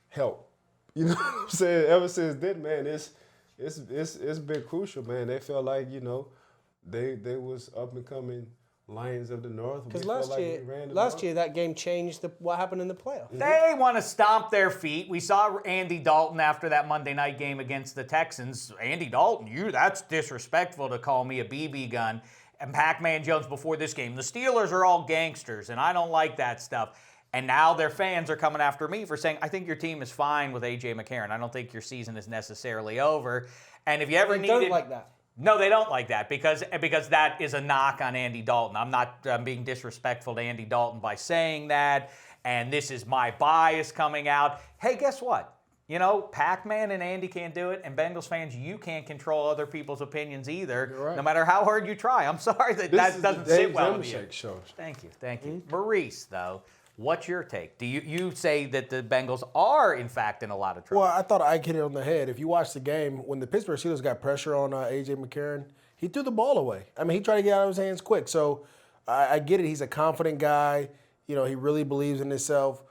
help. You know what I'm saying? Ever since then, man, it's been crucial, man. They felt like, they was up and coming Lions of the North. Because last year that game changed what happened in the playoffs. They want to stomp their feet. We saw Andy Dalton after that Monday night game against the Texans. Andy Dalton, that's disrespectful to call me a BB gun. And Pac-Man Jones before this game. The Steelers are all gangsters, and I don't like that stuff. And now their fans are coming after me for saying, I think your team is fine with A.J. McCarron. I don't think your season is necessarily over. And if you ever They don't like that. No, they don't like that because that is a knock on Andy Dalton. I'm not being disrespectful to Andy Dalton by saying that, and this is my bias coming out. Hey, guess what? Pac-Man and Andy can't do it, and Bengals fans, you can't control other people's opinions either, right. No matter how hard you try. I'm sorry that doesn't sit well with you. Show. Thank you. Maurice, though, what's your take? Do you say that the Bengals are, in fact, in a lot of trouble? Well, I thought Ike hit it on the head. If you watch the game, when the Pittsburgh Steelers got pressure on A.J. McCarron, he threw the ball away. I mean, he tried to get out of his hands quick. So I get it. He's a confident guy. He really believes in himself.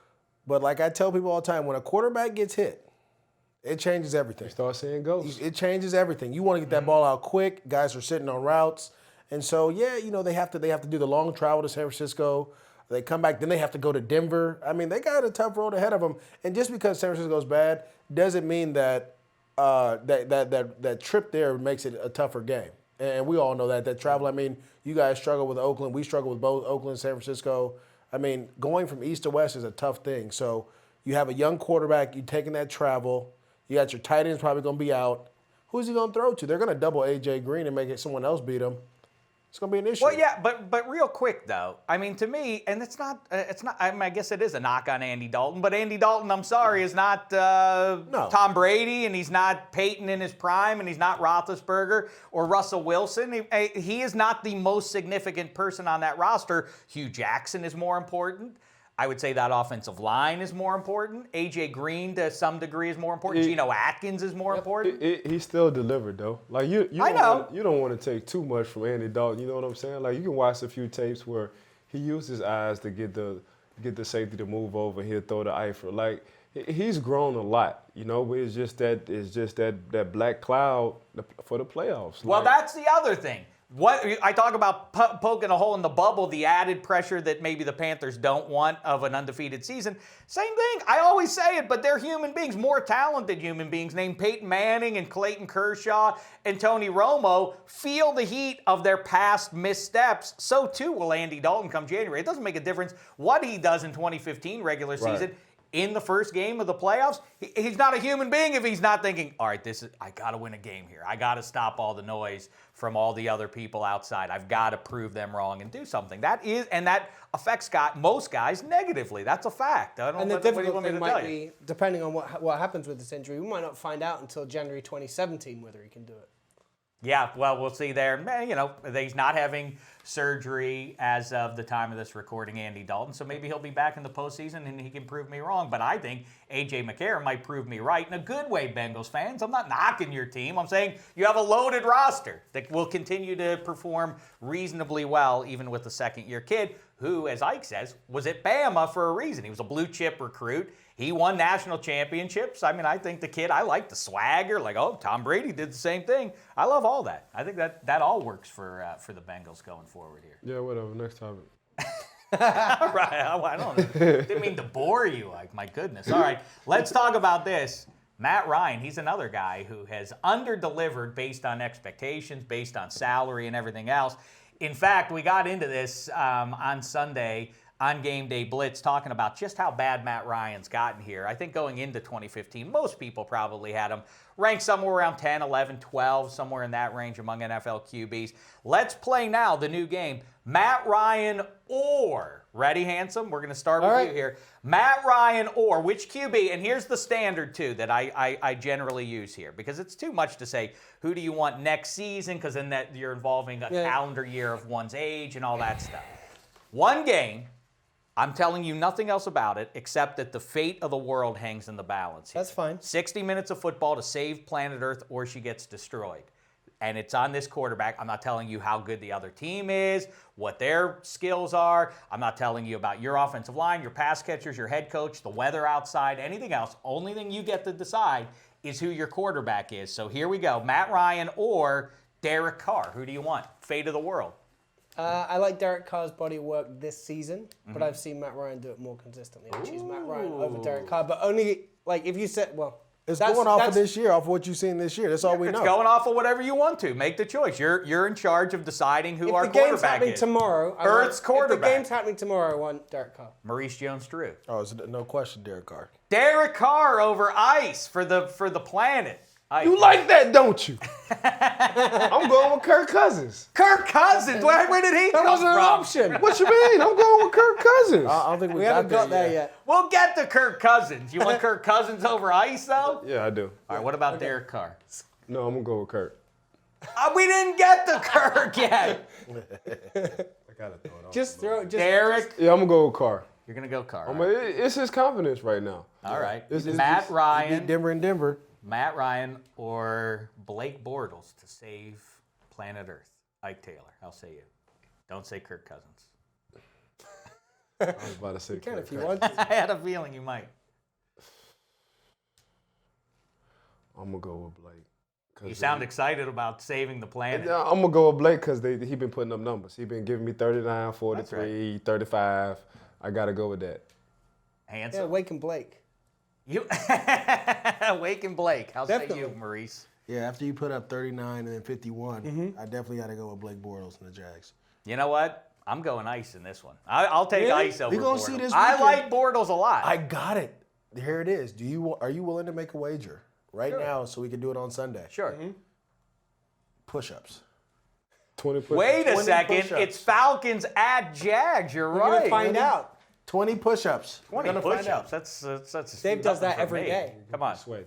But like I tell people all the time, when a quarterback gets hit, it changes everything. You start seeing ghosts. It changes everything. You want to get that ball out quick. Guys are sitting on routes. And so, they have to do the long travel to San Francisco. They come back, then they have to go to Denver. I mean, they got a tough road ahead of them. And just because San Francisco's bad doesn't mean that that trip there makes it a tougher game. And we all know that travel, I mean, you guys struggle with Oakland. We struggle with both Oakland and San Francisco. I mean, going from east to west is a tough thing. So you have a young quarterback, you're taking that travel. You got your tight ends probably going to be out. Who's he going to throw to? They're going to double A.J. Green and make it someone else beat him. It's going to be an issue. Well, yeah, but real quick, though. I mean, to me, and it's not, I mean, I guess it is a knock on Andy Dalton, but Andy Dalton, I'm sorry, is not Tom Brady, and he's not Peyton in his prime, and he's not Roethlisberger or Russell Wilson. He is not the most significant person on that roster. Hugh Jackson is more important. I would say that offensive line is more important. A.J. Green, to some degree, is more important. Geno Atkins is more important. He still delivered, though. Like you don't want to take too much from Andy Dalton. You know what I'm saying? Like you can watch a few tapes where he used his eyes to get the safety to move over. And he'll throw the Eifert. Like he's grown a lot. But it's just that black cloud for the playoffs. Well, that's the other thing. What I talk about poking a hole in the bubble, the added pressure that maybe the Panthers don't want of an undefeated season. Same thing. I always say it, but they're human beings, more talented human beings named Peyton Manning and Clayton Kershaw and Tony Romo feel the heat of their past missteps. So too will Andy Dalton come January. It doesn't make a difference what he does in 2015 regular season. in the first game of the playoffs, he's not a human being if he's not thinking, all right, I got to win a game here. I got to stop all the noise from all the other people outside. I've got to prove them wrong and do something. That affects most guys negatively. That's a fact. And the difficult thing might be, depending on what happens with this injury, we might not find out until January 2017 whether he can do it. Yeah, well, we'll see there. He's not having surgery as of the time of this recording, Andy Dalton, so maybe he'll be back in the postseason and he can prove me wrong. But I think A.J. McCarron might prove me right in a good way, Bengals fans. I'm not knocking your team. I'm saying you have a loaded roster that will continue to perform reasonably well, even with the second-year kid who, as Ike says, was at Bama for a reason. He was a blue-chip recruit. He won national championships. I mean, I think the kid, I like the swagger. Like, oh, Tom Brady did the same thing. I love all that. I think that all works for the Bengals going forward here. Yeah, whatever. Next topic. All right. I don't didn't mean to bore you. Like, my goodness. All right. Let's talk about this. Matt Ryan, he's another guy who has under-delivered based on expectations, based on salary and everything else. In fact, we got into this on Sunday on Game Day Blitz, talking about just how bad Matt Ryan's gotten here. I think going into 2015, most people probably had him ranked somewhere around 10, 11, 12, somewhere in that range among NFL QBs. Let's play now the new game. Matt Ryan or, ready, Handsome? We're going to start with you here. Matt Ryan or, which QB? And here's the standard, too, that I generally use here, because it's too much to say, who do you want next season? Because then you're involving a calendar year of one's age and all that stuff. One game. I'm telling you nothing else about it except that the fate of the world hangs in the balance here. That's fine. 60 minutes of football to save planet Earth or she gets destroyed. And it's on this quarterback. I'm not telling you how good the other team is, what their skills are. I'm not telling you about your offensive line, your pass catchers, your head coach, the weather outside, anything else. Only thing you get to decide is who your quarterback is. So here we go. Matt Ryan or Derek Carr. Who do you want? Fate of the world. I like Derek Carr's body of work this season, but I've seen Matt Ryan do it more consistently. I choose Matt Ryan over Derek Carr, but only, like, if you said, well... It's going off of this year, off of what you've seen this year. That's all we know. It's going off of whatever you want to. Make the choice. You're in charge of deciding who our quarterback is. If the game's happening tomorrow... Earth's quarterback. If the game's happening tomorrow, I want Derek Carr. Maurice Jones-Drew. Oh, it's no question, Derek Carr. Derek Carr over ice for the planet. You like that, don't you? I'm going with Kirk Cousins. Kirk Cousins? Where did he come from? That wasn't an option. What you mean? I'm going with Kirk Cousins. I don't think we haven't got there yet. We'll get to Kirk Cousins. You want Kirk Cousins over ice, though? Yeah, I do. All right, what about Derek Carr? No, I'm going to go with Kirk. We didn't get to Kirk yet. I got to throw it off. Just throw it. Derek? Yeah, I'm going to go with Carr. You're going to go Carr. It's his confidence right now. All right. It's Matt Ryan. Denver and Denver. Matt Ryan or Blake Bortles to save planet Earth? Ike Taylor, I'll say you. Don't say Kirk Cousins. I was about to say Kirk. Kirk. If you want to. I had a feeling you might. I'm going to go with Blake. You sound excited about saving the planet. I'm going to go with Blake because he been putting up numbers. He been giving me 39, 43, 35. I got to go with that. Handsome. Yeah, Wake and Blake. You Wake and Blake. I'll say you, Maurice. Yeah, after you put up 39 and then 51, I definitely got to go with Blake Bortles and the Jags. You know what? I'm going ice in this one. I'll take ice over we gonna Bortles. see this I weekend. like Bortles a lot. I got it. Here it is. Are you willing to make a wager right now so we can do it on Sunday? Sure. Push-ups. 20 push-ups. Wait a 20 second. push-ups. It's Falcons at Jags. You're We're right. going to find out. 20 push-ups. 20 We're gonna find out. push-ups. That's Dave does that nothing for every me. day. Come on. Sway.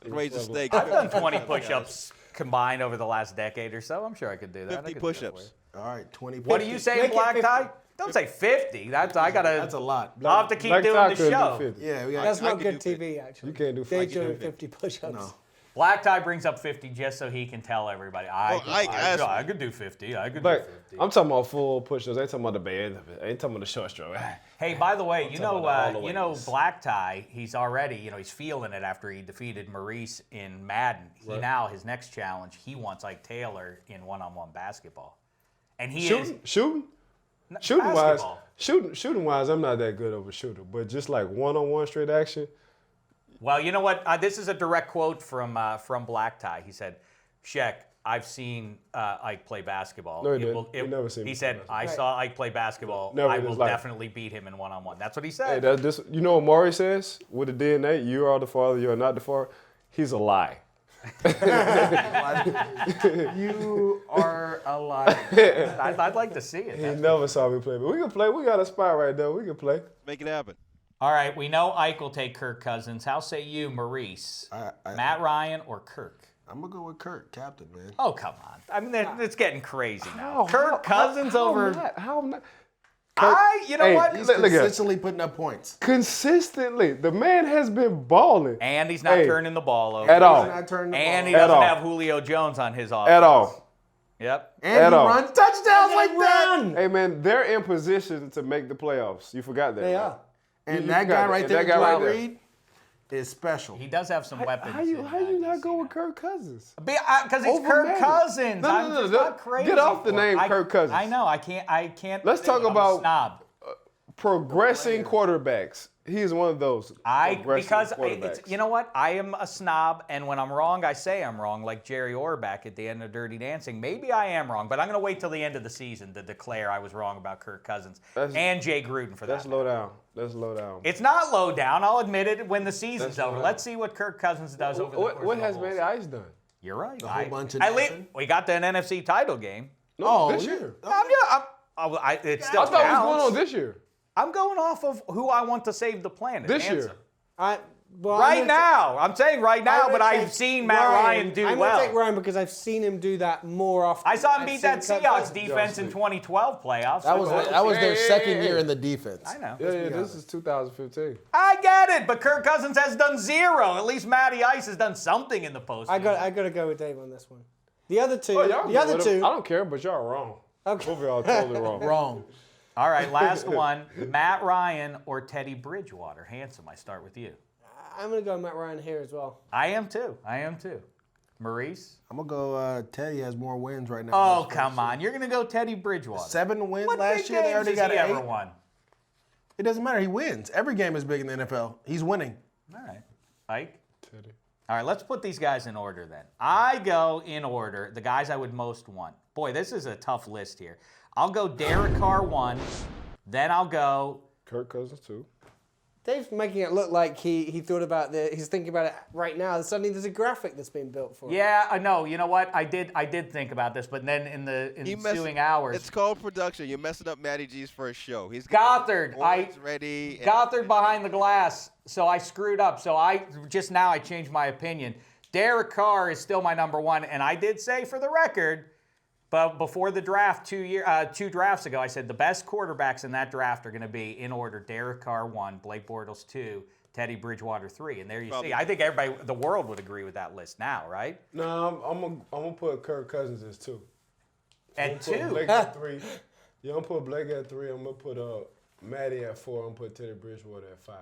Raise the stake. I've done 20 push-ups combined over the last decade or so. I'm sure I could do that. 50 push-ups. All right, 20 push-ups. What are you saying, Black Tie? Don't say 50. That's a lot. I'll have to keep Black doing Tie the couldn't do show. 50. Yeah, we got That's not could good do 50. TV, actually. You can't do Dave 50. doing 50 push-ups. No. Black Tie brings up 50 just so he can tell everybody, I could do 50. I could do But 50. I'm talking about full push-ups. I ain't talking about the band of it. I ain't talking about the short stroke. Hey, by the way, talking about all the ways. Black Tie, he's already, he's feeling it after he defeated Maurice in Madden. His next challenge, he wants Ike Taylor in one-on-one basketball. And he Shooting wise, I'm not that good of a shooter. But just like one-on-one straight action. Well, you know what? This is a direct quote from Black Tie. He said, Shek, I've seen Ike play basketball. No, he didn't. He never seen me He play said, basketball. I saw Ike play basketball. Never I in his will life. definitely beat him in one-on-one. That's what he Hey, said. you know what Maurice says? With the DNA, you are the father, you are not the father. He's a lie. You are a liar. I'd like to see it. He never saw me play. But we can play. We got a spot right there. We can play. Make it happen. All right, we know Ike will take Kirk Cousins. How say you, Maurice? Matt Ryan or Kirk? I'm going to go with Kirk, captain, man. Oh, come on. I mean, it's getting crazy now. Kirk Cousins over... How not? You know what? He's look at it. consistently putting up points. Consistently. The man has been balling. And he's not turning the ball over. At all. And he doesn't have Julio Jones on his offense. At all. Yep. And At he all. runs touchdowns like that. Hey, man, they're in position to make the playoffs. You forgot that. They right? are. And You that forgot guy that. right And there, that guy Joel right there. Reed, is special. He does have some weapons. How you not go with Kirk Cousins? Because he's Over Kirk Madden. Cousins. No, I'm just not crazy. Get off the for it. name Kirk Cousins. I know. I can't. Let's talk I'm a about snob. progressing quarterbacks. He's one of those. Because quarterbacks. you know what? I am a snob, and when I'm wrong, I say I'm wrong, like Jerry Orbach at the end of Dirty Dancing. Maybe I am wrong, but I'm going to wait till the end of the season to declare I was wrong about Kirk Cousins and Jay Gruden for that. That's low down. That's low down. It's not low down. I'll admit it when the season's over. Let's see what Kirk Cousins does over the course What of has the whole Matty Ice done? You're right. A whole bunch of at least nothing. we got the NFC title game. No, this year. It's still I thought it was counts. going on this year. I'm going off of who I want to save the planet. This Answer. year. Right now. I'm saying right now, but I've seen Matt Ryan do I'm well. going to take Ryan because I've seen him do that more often. I saw him beat that seen Kirk Seahawks Cousins. defense in 2012 playoffs. That was their second year in the defense. I know. Yeah, this is 2015. I get it, but Kirk Cousins has done zero. At least Matty Ice has done something in the postseason. I got to go with Dave on this one. The other two. Oh, y'all the other good. two. I don't care, but y'all wrong. Okay. Both of y'all totally wrong. Wrong. All right, last one. Matt Ryan or Teddy Bridgewater? Handsome, I start with you. I'm going to go Matt Ryan here as well. I am too. Maurice? I'm going to go Teddy has more wins right now. Oh, come on. You're going to go Teddy Bridgewater. 7 wins What last big year. They games already has got he an 8. ever won? It doesn't matter. He wins. Every game is big in the NFL. He's winning. All right. Ike? Teddy. All right, let's put these guys in order then. I go in order, the guys I would most want. Boy, this is a tough list here. I'll go Derek Carr 1, then I'll go... Kirk Cousins 2. Dave's making it look like he thought about he's thinking about it right now. Suddenly there's a graphic that's been built for him. Yeah, I know. You know what? I did think about this, but then in the ensuing hours... It's called production. You're messing up Matty G's first show. He's Gothard. ready. Gothard behind the glass, so I screwed up. So I changed my opinion. Derek Carr is still my number 1, and I did say for the record, but before the draft 2 drafts ago, I said the best quarterbacks in that draft are going to be in order: Derek Carr 1, Blake Bortles 2, Teddy Bridgewater 3. And there you see. I think everybody, the world would agree with that list now, right? No, I'm gonna put Kirk Cousins as 2. At Put 2. Blake at 3. Yeah, I'm gonna put Blake at 3. I'm gonna put Matty at 4. I'm gonna put Teddy Bridgewater at 5.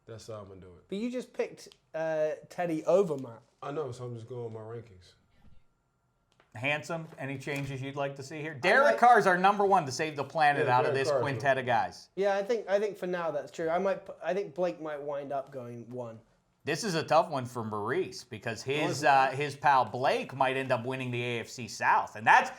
That's how I'm gonna do it. But you just picked Teddy over Matt. I know, so I'm just going with my rankings. Handsome, any changes you'd like to see here? Derek Carr's our number 1 to save the planet out of Derek this Carr's quintet of guys. Yeah, I think for now that's true. I think Blake might wind up going 1. This is a tough one for Maurice because his pal Blake might end up winning the AFC South. And that's,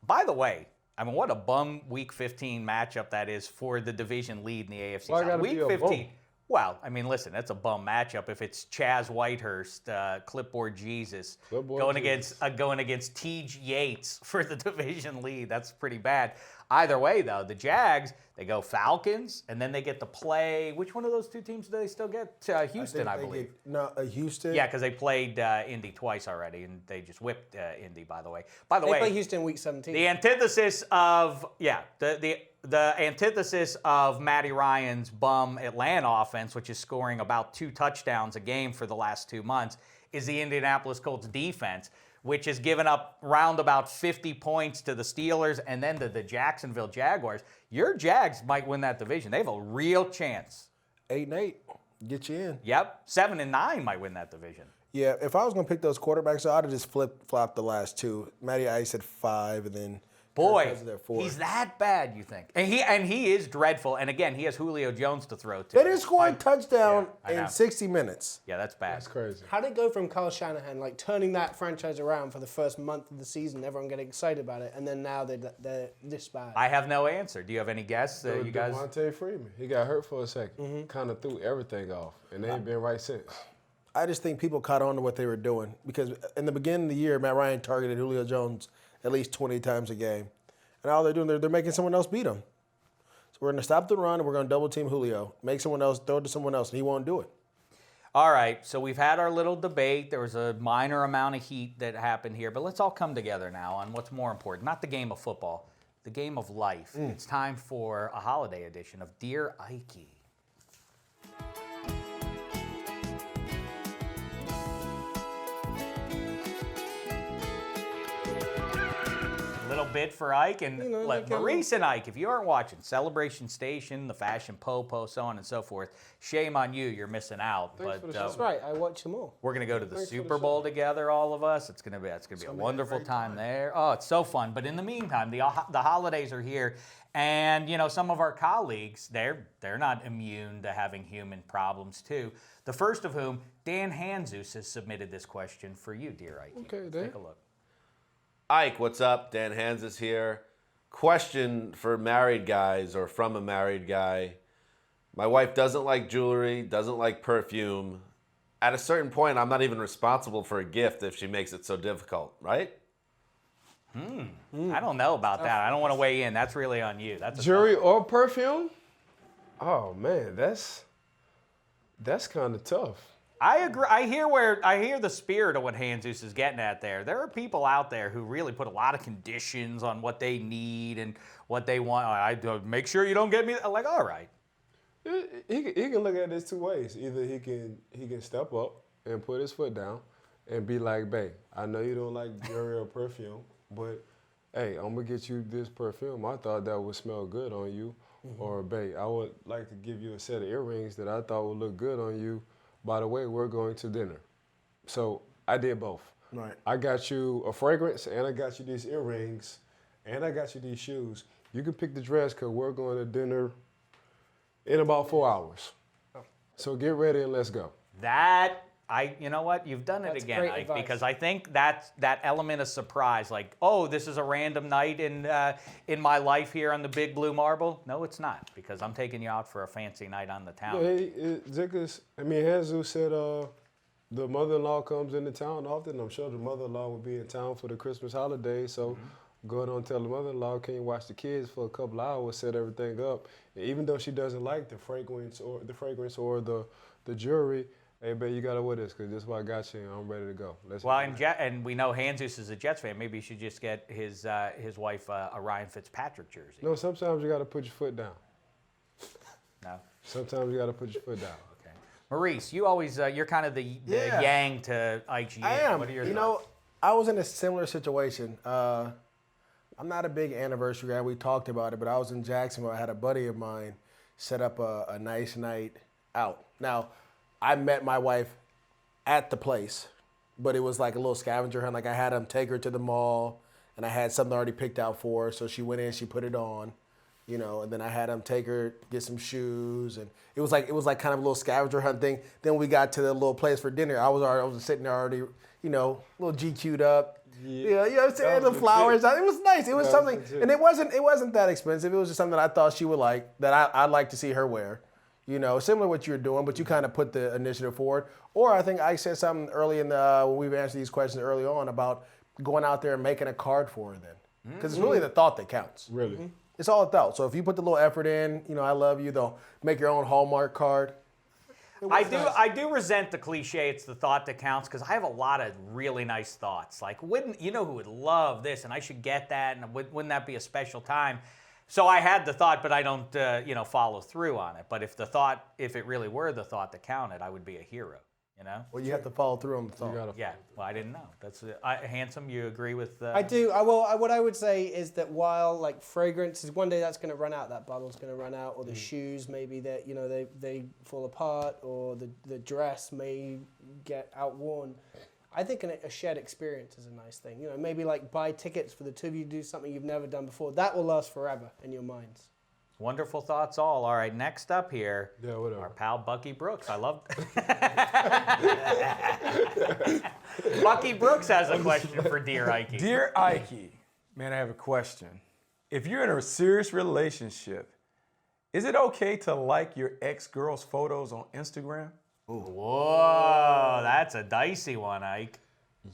by the way, I mean, what a bum Week 15 matchup that is for the division lead in the AFC South. Week 15. Well, I mean, listen, that's a bum matchup if it's Chaz Whitehurst, Clipboard Jesus, going against T.J. Yates for the division lead. That's pretty bad. Either way, though, the Jags, they go Falcons, and then they get to play. Which one of those 2 teams do they still get? Houston, I believe. Houston. Yeah, because they played Indy twice already, and they just whipped Indy, by the way. They play Houston Week 17. The antithesis of, the antithesis of Matty Ryan's bum Atlanta offense, which is scoring about 2 touchdowns a game for the last 2 months, is the Indianapolis Colts defense, which has given up round about 50 points to the Steelers and then to the Jacksonville Jaguars. Your Jags might win that division. They have a real chance. 8-8. Get you in. Yep. 7-9 might win that division. Yeah, if I was going to pick those quarterbacks, I'd have just flip-flopped the last 2. Matty Ice at 5, and then Boy, he's that bad, you think? And he is dreadful. And again, he has Julio Jones to throw to. They didn't score a touchdown in 60 minutes. Yeah, that's bad. That's crazy. How did it go from Kyle Shanahan, like turning that franchise around for the first month of the season, everyone getting excited about it, and then now they're this bad? I have no answer. Do you have any guess? You guys? Devontae Freeman. He got hurt for a second. Kind of threw everything off, and they ain't been right since. I just think people caught on to what they were doing because in the beginning of the year, Matt Ryan targeted Julio Jones at least 20 times a game. And all they're doing, they're making someone else beat him. So we're going to stop the run and we're going to double team Julio, make someone else, throw it to someone else, and he won't do it. All right, so we've had our little debate. There was a minor amount of heat that happened here, but let's all come together now on what's more important. Not the game of football, the game of life. It's time for a holiday edition of Dear Ikey. Little bit for Ike and Maurice and Ike. If you aren't watching Celebration Station, the Fashion Popo, so on and so forth, shame on you. You're missing out. That's right. I watch them all. We're gonna go to the Super Bowl together, all of us. It's gonna be a wonderful time there. Oh, it's so fun. But in the meantime, the holidays are here, and some of our colleagues they're not immune to having human problems too. The first of whom, Dan Hanzus, has submitted this question for you, dear Ike. Okay, Dan. Take a look. Ike, what's up? Dan Hans is here. Question for married guys or from a married guy. My wife doesn't like jewelry, doesn't like perfume. At a certain point, I'm not even responsible for a gift if she makes it so difficult, right? I don't know about that. I don't want to weigh in. That's really on you. That's Jewelry or perfume? Oh man, that's kind of tough. I agree. I hear the spirit of what Hanzus is getting at there. There are people out there who really put a lot of conditions on what they need and what they want. I make sure you don't get me. Like, all right. He can look at this two ways. Either he can step up and put his foot down and be like, babe, I know you don't like jewelry or perfume, but hey, I'm gonna get you this perfume. I thought that would smell good on you. Or babe, I would like to give you a set of earrings that I thought would look good on you. By the way, we're going to dinner. So I did both. Right. I got you a fragrance, and I got you these earrings, and I got you these shoes. You can pick the dress because we're going to dinner in about 4 hours. So get ready and let's go. You know what? You've done it That's again, great Ike, advice. because I think that element of surprise, like, oh, this is a random night in my life here on the Big Blue Marble. No, it's not, because I'm taking you out for a fancy night on the town. Hanzu said the mother-in-law comes into town often. I'm sure the mother-in-law will be in town for the Christmas holiday, so go ahead and tell the mother-in-law, can you watch the kids for a couple hours, set everything up. And even though she doesn't like the fragrance or the jewelry, hey, babe, you got to wear this because this is what I got you and I'm ready to go. And we know Hanzus is a Jets fan. Maybe you should just get his wife a Ryan Fitzpatrick jersey. No, sometimes you got to put your foot down. No? Sometimes you got to put your foot down. Okay. Maurice, you always, you're kind of the yang to Ike's yin. I am. What are your thoughts? I was in a similar situation. I'm not a big anniversary guy. We talked about it, but I was in Jacksonville. I had a buddy of mine set up a nice night out. Now, I met my wife at the place, but it was like a little scavenger hunt. Like I had him take her to the mall, and I had something already picked out for her. So she went in, she put it on, and then I had him take her, get some shoes, and it was like kind of a little scavenger hunt thing. Then we got to the little place for dinner. I was sitting there already, a little GQ'd up. Yeah, you know what I'm saying? The flowers. It was nice. It was something, and it wasn't that expensive. It was just something that I thought she would like, that I'd like to see her wear. Similar to what you're doing, but you kind of put the initiative forward. Or I think I said something early when we've answered these questions early on about going out there and making a card for her then. Because it's really the thought that counts. Really? It's all a thought. So if you put the little effort in, I love you, they'll make your own Hallmark card. I do resent the cliche, it's the thought that counts, because I have a lot of really nice thoughts. Like, who would love this, and I should get that, and wouldn't that be a special time? So I had the thought, but I don't, follow through on it. But if it really were the thought that counted, I would be a hero, Well, you have to follow through on the thought. Yeah, well, I didn't know. That's Handsome, you agree with... I do. What I would say is that while, fragrance is one day that's going to run out, that bottle's going to run out, or the shoes, maybe that, they fall apart, or the dress may get outworn. I think a shared experience is a nice thing. You know, maybe like buy tickets for the two of you to do something you've never done before. That will last forever in your minds. Wonderful thoughts all. All right, next up here, Yeah, whatever. our pal Bucky Brooks. I love Bucky Brooks has a question for Dear Ikey. Dear Ikey, man, I have a question. If you're in a serious relationship, is it okay to like your ex-girl's photos on Instagram? Whoa, that's a dicey one, Ike.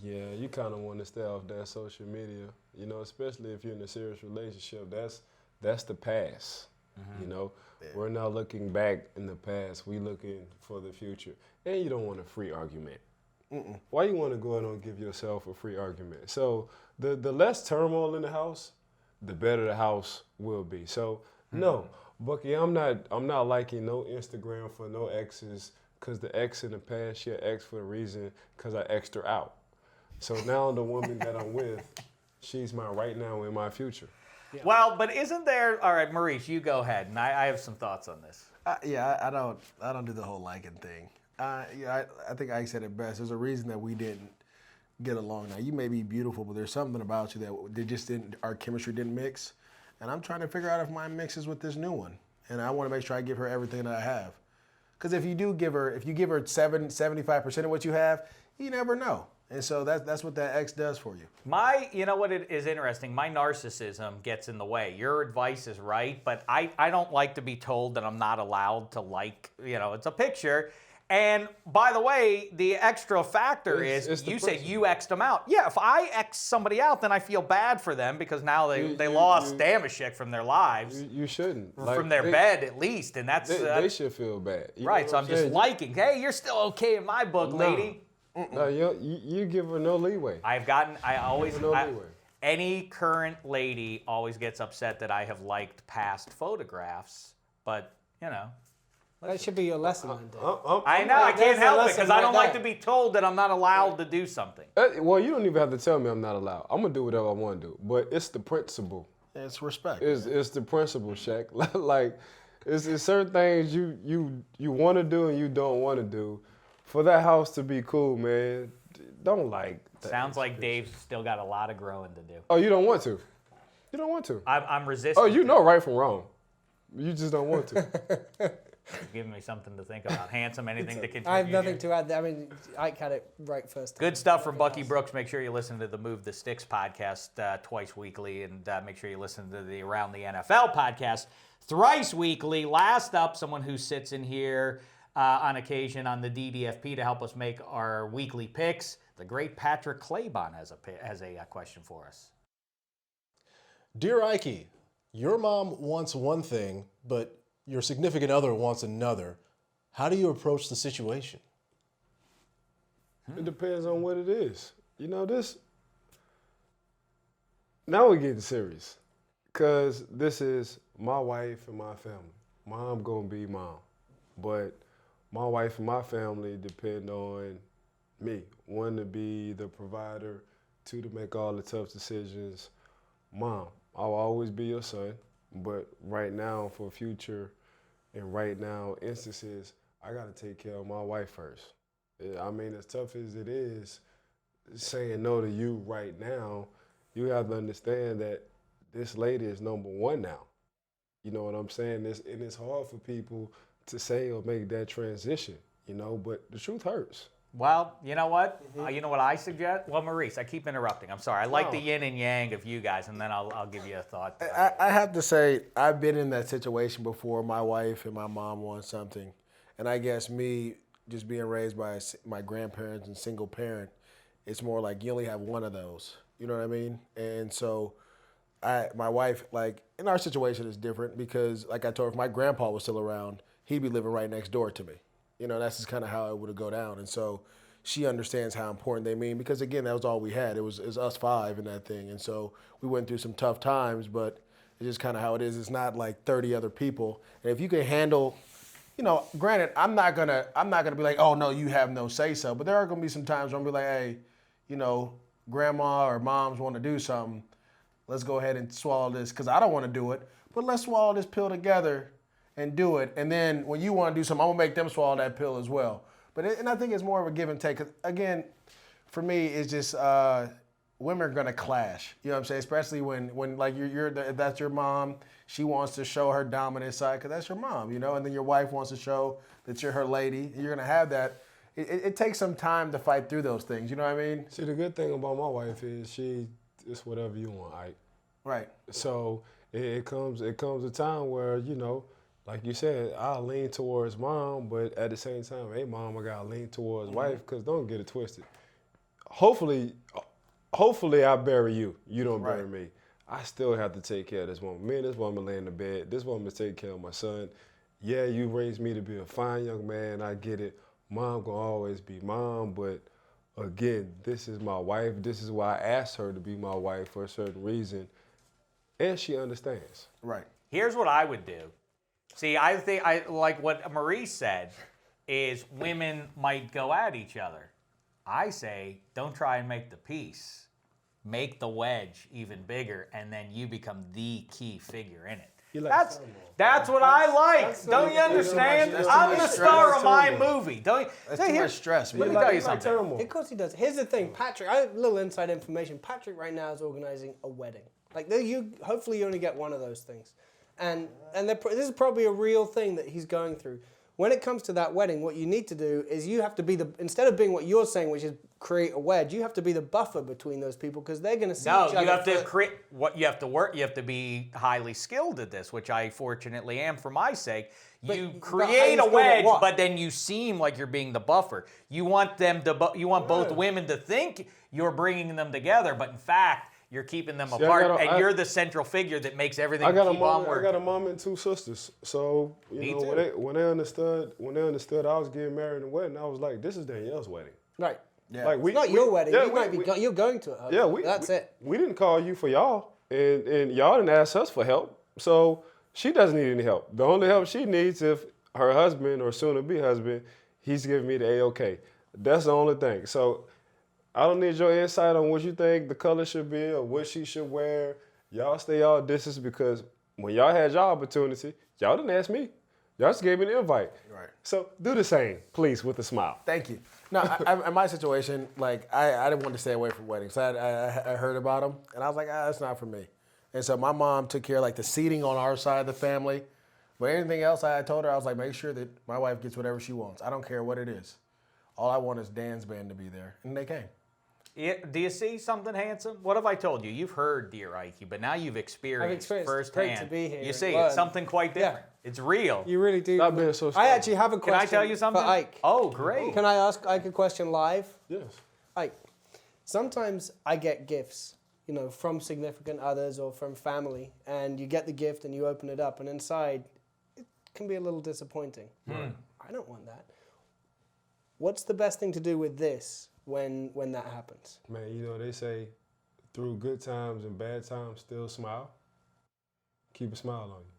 Yeah, you kind of want to stay off that social media, you know, especially if you're in a serious relationship. That's the past, you know. We're not looking back in the past. We looking for the future. And you don't want a free argument. Why you want to go out and give yourself a free argument? So the less turmoil in the house, the better the house will be. So no, Bucky, I'm not liking no Instagram for no exes, because the ex in the past, she ex for a reason, because I exed her out. So now the woman that I'm with, she's my right now and my future. Yeah. Well, but isn't there? All right, Maurice, you go ahead, and I have some thoughts on this. I don't do the whole liking thing. I think Ike said it best. There's a reason that we didn't get along. Now you may be beautiful, but there's something about you that they just didn't. Our chemistry didn't mix, and I'm trying to figure out if mine mixes with this new one. And I want to make sure I give her everything that I have. Because if you give her 75% of what you have, you never know. And so that's what that ex does for you. You know what it is interesting? My narcissism gets in the way. Your advice is right, but I don't like to be told that I'm not allowed to like, it's a picture. And by the way, the extra factor is you said you X'd them out. Yeah, if I X somebody out, then I feel bad for them because now they lost Dameshek from their lives. You shouldn't. From their bed, at least. And that's... They should feel bad. Right, so I'm just liking. Hey, you're still okay in my book, lady. No, you give her no leeway. Any current lady always gets upset that I have liked past photographs, but, That should be your lesson, then, Dave. I know, I can't help it because I don't like to be told that I'm not allowed to do something. Well, you don't even have to tell me I'm not allowed. I'm going to do whatever I want to do. But it's the principle. It's respect. It's the principle, Shek. Like, it's certain things you want to do and you don't want to do. For that house to be cool, man, don't like that. Sounds like Dave's still got a lot of growing to do. Oh, you don't want to? You don't want to? I'm resisting. Oh, you know right from wrong. You just don't want to. Giving me something to think about. Handsome, anything to contribute? I have nothing to add. I mean, Ike had it right first time. Good stuff from Bucky Brooks. Make sure you listen to the Move the Sticks podcast twice weekly, and make sure you listen to the Around the NFL podcast thrice weekly. Last up, someone who sits in here on occasion on the DDFP to help us make our weekly picks. The great Patrick Claybon has a question for us. Dear Ikey, your mom wants one thing, but your significant other wants another. How do you approach the situation? It depends on what it is. Now we're getting serious. Because this is my wife and my family. Mom gonna be mom. But my wife and my family depend on me. One, to be the provider. Two, to make all the tough decisions. Mom, I'll always be your son. But right now, for future and right now instances, I got to take care of my wife first. I mean, as tough as it is, saying no to you right now, you have to understand that this lady is number one now. You know what I'm saying? And it's hard for people to say or make that transition, but the truth hurts. Well, you know what? You know what I suggest? Well, Maurice, I keep interrupting. I'm sorry. I like the yin and yang of you guys, and then I'll give you a thought. I have to say, I've been in that situation before. My wife and my mom want something. And I guess me just being raised by my grandparents and single parent, it's more like you only have one of those. You know what I mean? And so my wife, in our situation is different because, like I told her, if my grandpa was still around, he'd be living right next door to me. That's just kind of how it would go down. And so she understands how important they mean because, again, that was all we had. It was us five in that thing. And so we went through some tough times, but it's just kind of how it is. It's not like 30 other people. And if you can handle, granted, I'm not gonna be like, oh, no, you have no say-so. But there are going to be some times where I'm going to be like, hey, grandma or moms want to do something. Let's go ahead and swallow this because I don't want to do it. But let's swallow this pill together and do it. And then when you want to do something, I'm going to make them swallow that pill as well. And I think it's more of a give and take. 'Cause again, for me, it's just women are gonna clash. You know what I'm saying? Especially when like that's your mom. She wants to show her dominant side because that's your mom, you know. And then your wife wants to show that you're her lady. You're gonna have that. It takes some time to fight through those things. You know what I mean? See, the good thing about my wife is it's whatever you want, Ike. Right. So it comes a time where, you know, like you said, I'll lean towards mom, but at the same time, hey, mom, I gotta lean towards wife, because don't get it twisted. Hopefully I bury you. You don't bury me. I still have to take care of this woman. Me and this woman lay in the bed. This woman is taking care of my son. Yeah, you raised me to be a fine young man. I get it. Mom gonna always be mom, but again, this is my wife. This is why I asked her to be my wife for a certain reason, and she understands. Right. Here's what I would do. See, I think I like what Maurice said is women might go at each other. I say, don't try and make the peace. Make the wedge even bigger, and then you become the key figure in it. That's what I like. Don't you understand? I'm the star of my movie. That's too much stress. Let me tell you something. Of course he does. Here's the thing, Patrick. I have a little inside information. Patrick right now is organizing a wedding. Like hopefully you only get one of those things, and this is probably a real thing that he's going through. When it comes to that wedding, what you need to do is you have to be instead of being what you're saying, which is create a wedge, you have to be the buffer between those people because they're going to see each other. No, you have to create what you have to work. You have to be highly skilled at this, which I fortunately am for my sake. You create a wedge, but then you seem like you're being the buffer. You want them to. You want both women to think you're bringing them together, but in fact, you're keeping them apart, and you're the central figure that makes everything keep on working. I got a mom and two sisters, so when they understood I was getting married and wedding, I was like, this is Danielle's wedding. Right. Yeah. Like it's not your wedding. You're going to it. Yeah, that's it. We didn't call you for y'all, and y'all didn't ask us for help, so she doesn't need any help. The only help she needs if her husband or soon-to-be husband, he's giving me the A-OK. That's the only thing. So I don't need your insight on what you think the color should be or what she should wear. Y'all stay y'all distance because when y'all had y'all opportunity, y'all didn't ask me. Y'all just gave me the invite. Right. So do the same, please, with a smile. Thank you. No, in my situation, like I didn't want to stay away from weddings. I heard about them, and I was like, that's not for me. And so my mom took care of like the seating on our side of the family. But anything else I told her, I was like, make sure that my wife gets whatever she wants. I don't care what it is. All I want is Dan's band to be there. And they came. Do you see something handsome? What have I told you? You've heard Dear Ike, but now you've experienced firsthand. It's great to be here. You see, it's something quite different. Yeah. It's real. You really do. Stop being so I actually have a question. Can I tell you something? For Ike. Oh, great. Can I ask Ike a question live? Yes. Ike, sometimes I get gifts, from significant others or from family, and you get the gift and you open it up, and inside it can be a little disappointing. I don't want that. What's the best thing to do with this when that happens? Man, they say through good times and bad times, still smile. Keep a smile on you.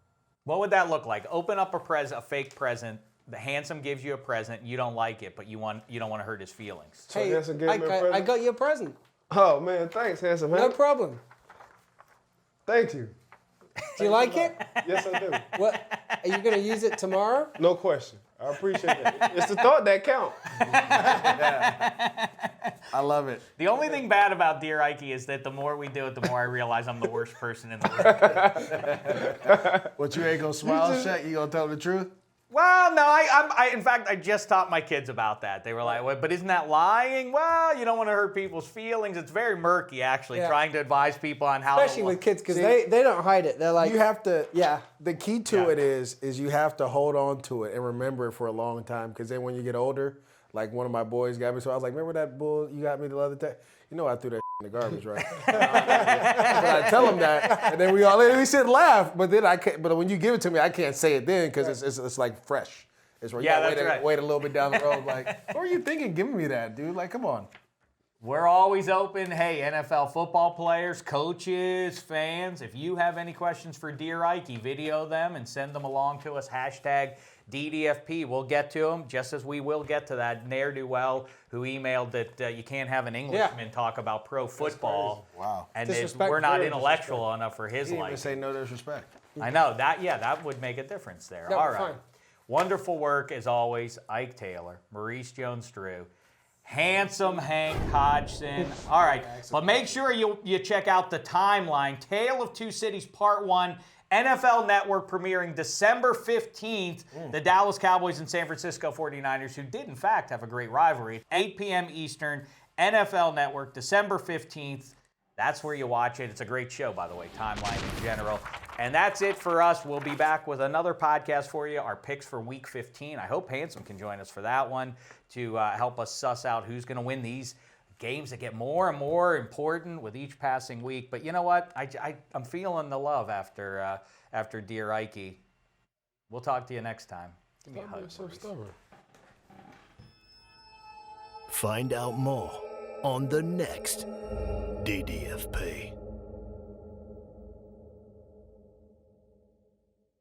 What would that look like? Open up a fake present. The handsome gives you a present. You don't like it, but you don't want to hurt his feelings. So hey, handsome gave me a present? I got you a present. Oh man, thanks, handsome. No problem. Thank you. Do you like it? Yes, I do. What? Are you going to use it tomorrow? No question. I appreciate it. It's the thought that counts. I love it. The only thing bad about Dear Ike is that the more we do it, the more I realize I'm the worst person in the room. What, you ain't gonna smile, Shek? You gonna tell the truth? Well, no, in fact, I just taught my kids about that. They were like, well, but isn't that lying? Well, you don't want to hurt people's feelings. It's very murky, actually, trying to advise people on how Especially with kids, because they don't hide it. They're like... You have to... Yeah. The key to it is you have to hold on to it and remember it for a long time, because then when you get older, like one of my boys got me, so I was like, remember that bull you got me the other day? You know I threw that in the garbage, right? But I tell him that, and then we sit and laugh. But then But when you give it to me, I can't say it then because it's like fresh. It's where you gotta wait a little bit down the road. Like, what are you thinking giving me that, dude? Like, come on. We're always open. Hey, NFL football players, coaches, fans, if you have any questions for Dear Ike, video them and send them along to us. #DDFP. We'll get to them, just as we will get to that ne'er-do-well who emailed that you can't have an Englishman talk about pro football. Wow. And we're not intellectual enough for his life. Even say no disrespect. I know. That would make a difference there. All right. Fine. Wonderful work, as always, Ike Taylor, Maurice Jones-Drew. Handsome Hank Hodgson. All right, but make sure you check out the timeline. Tale of Two Cities Part 1, NFL Network premiering December 15th. The Dallas Cowboys and San Francisco 49ers, who did in fact have a great rivalry. 8 p.m. Eastern, NFL Network, December 15th. That's where you watch it. It's a great show, by the way, timeline in general. And that's it for us. We'll be back with another podcast for you, our picks for Week 15. I hope Handsome can join us for that one to help us suss out who's going to win these games that get more and more important with each passing week. But you know what? I'm feeling the love after Dear Ikey. We'll talk to you next time. Give me a hug. So stubborn. Find out more on the next DDFP.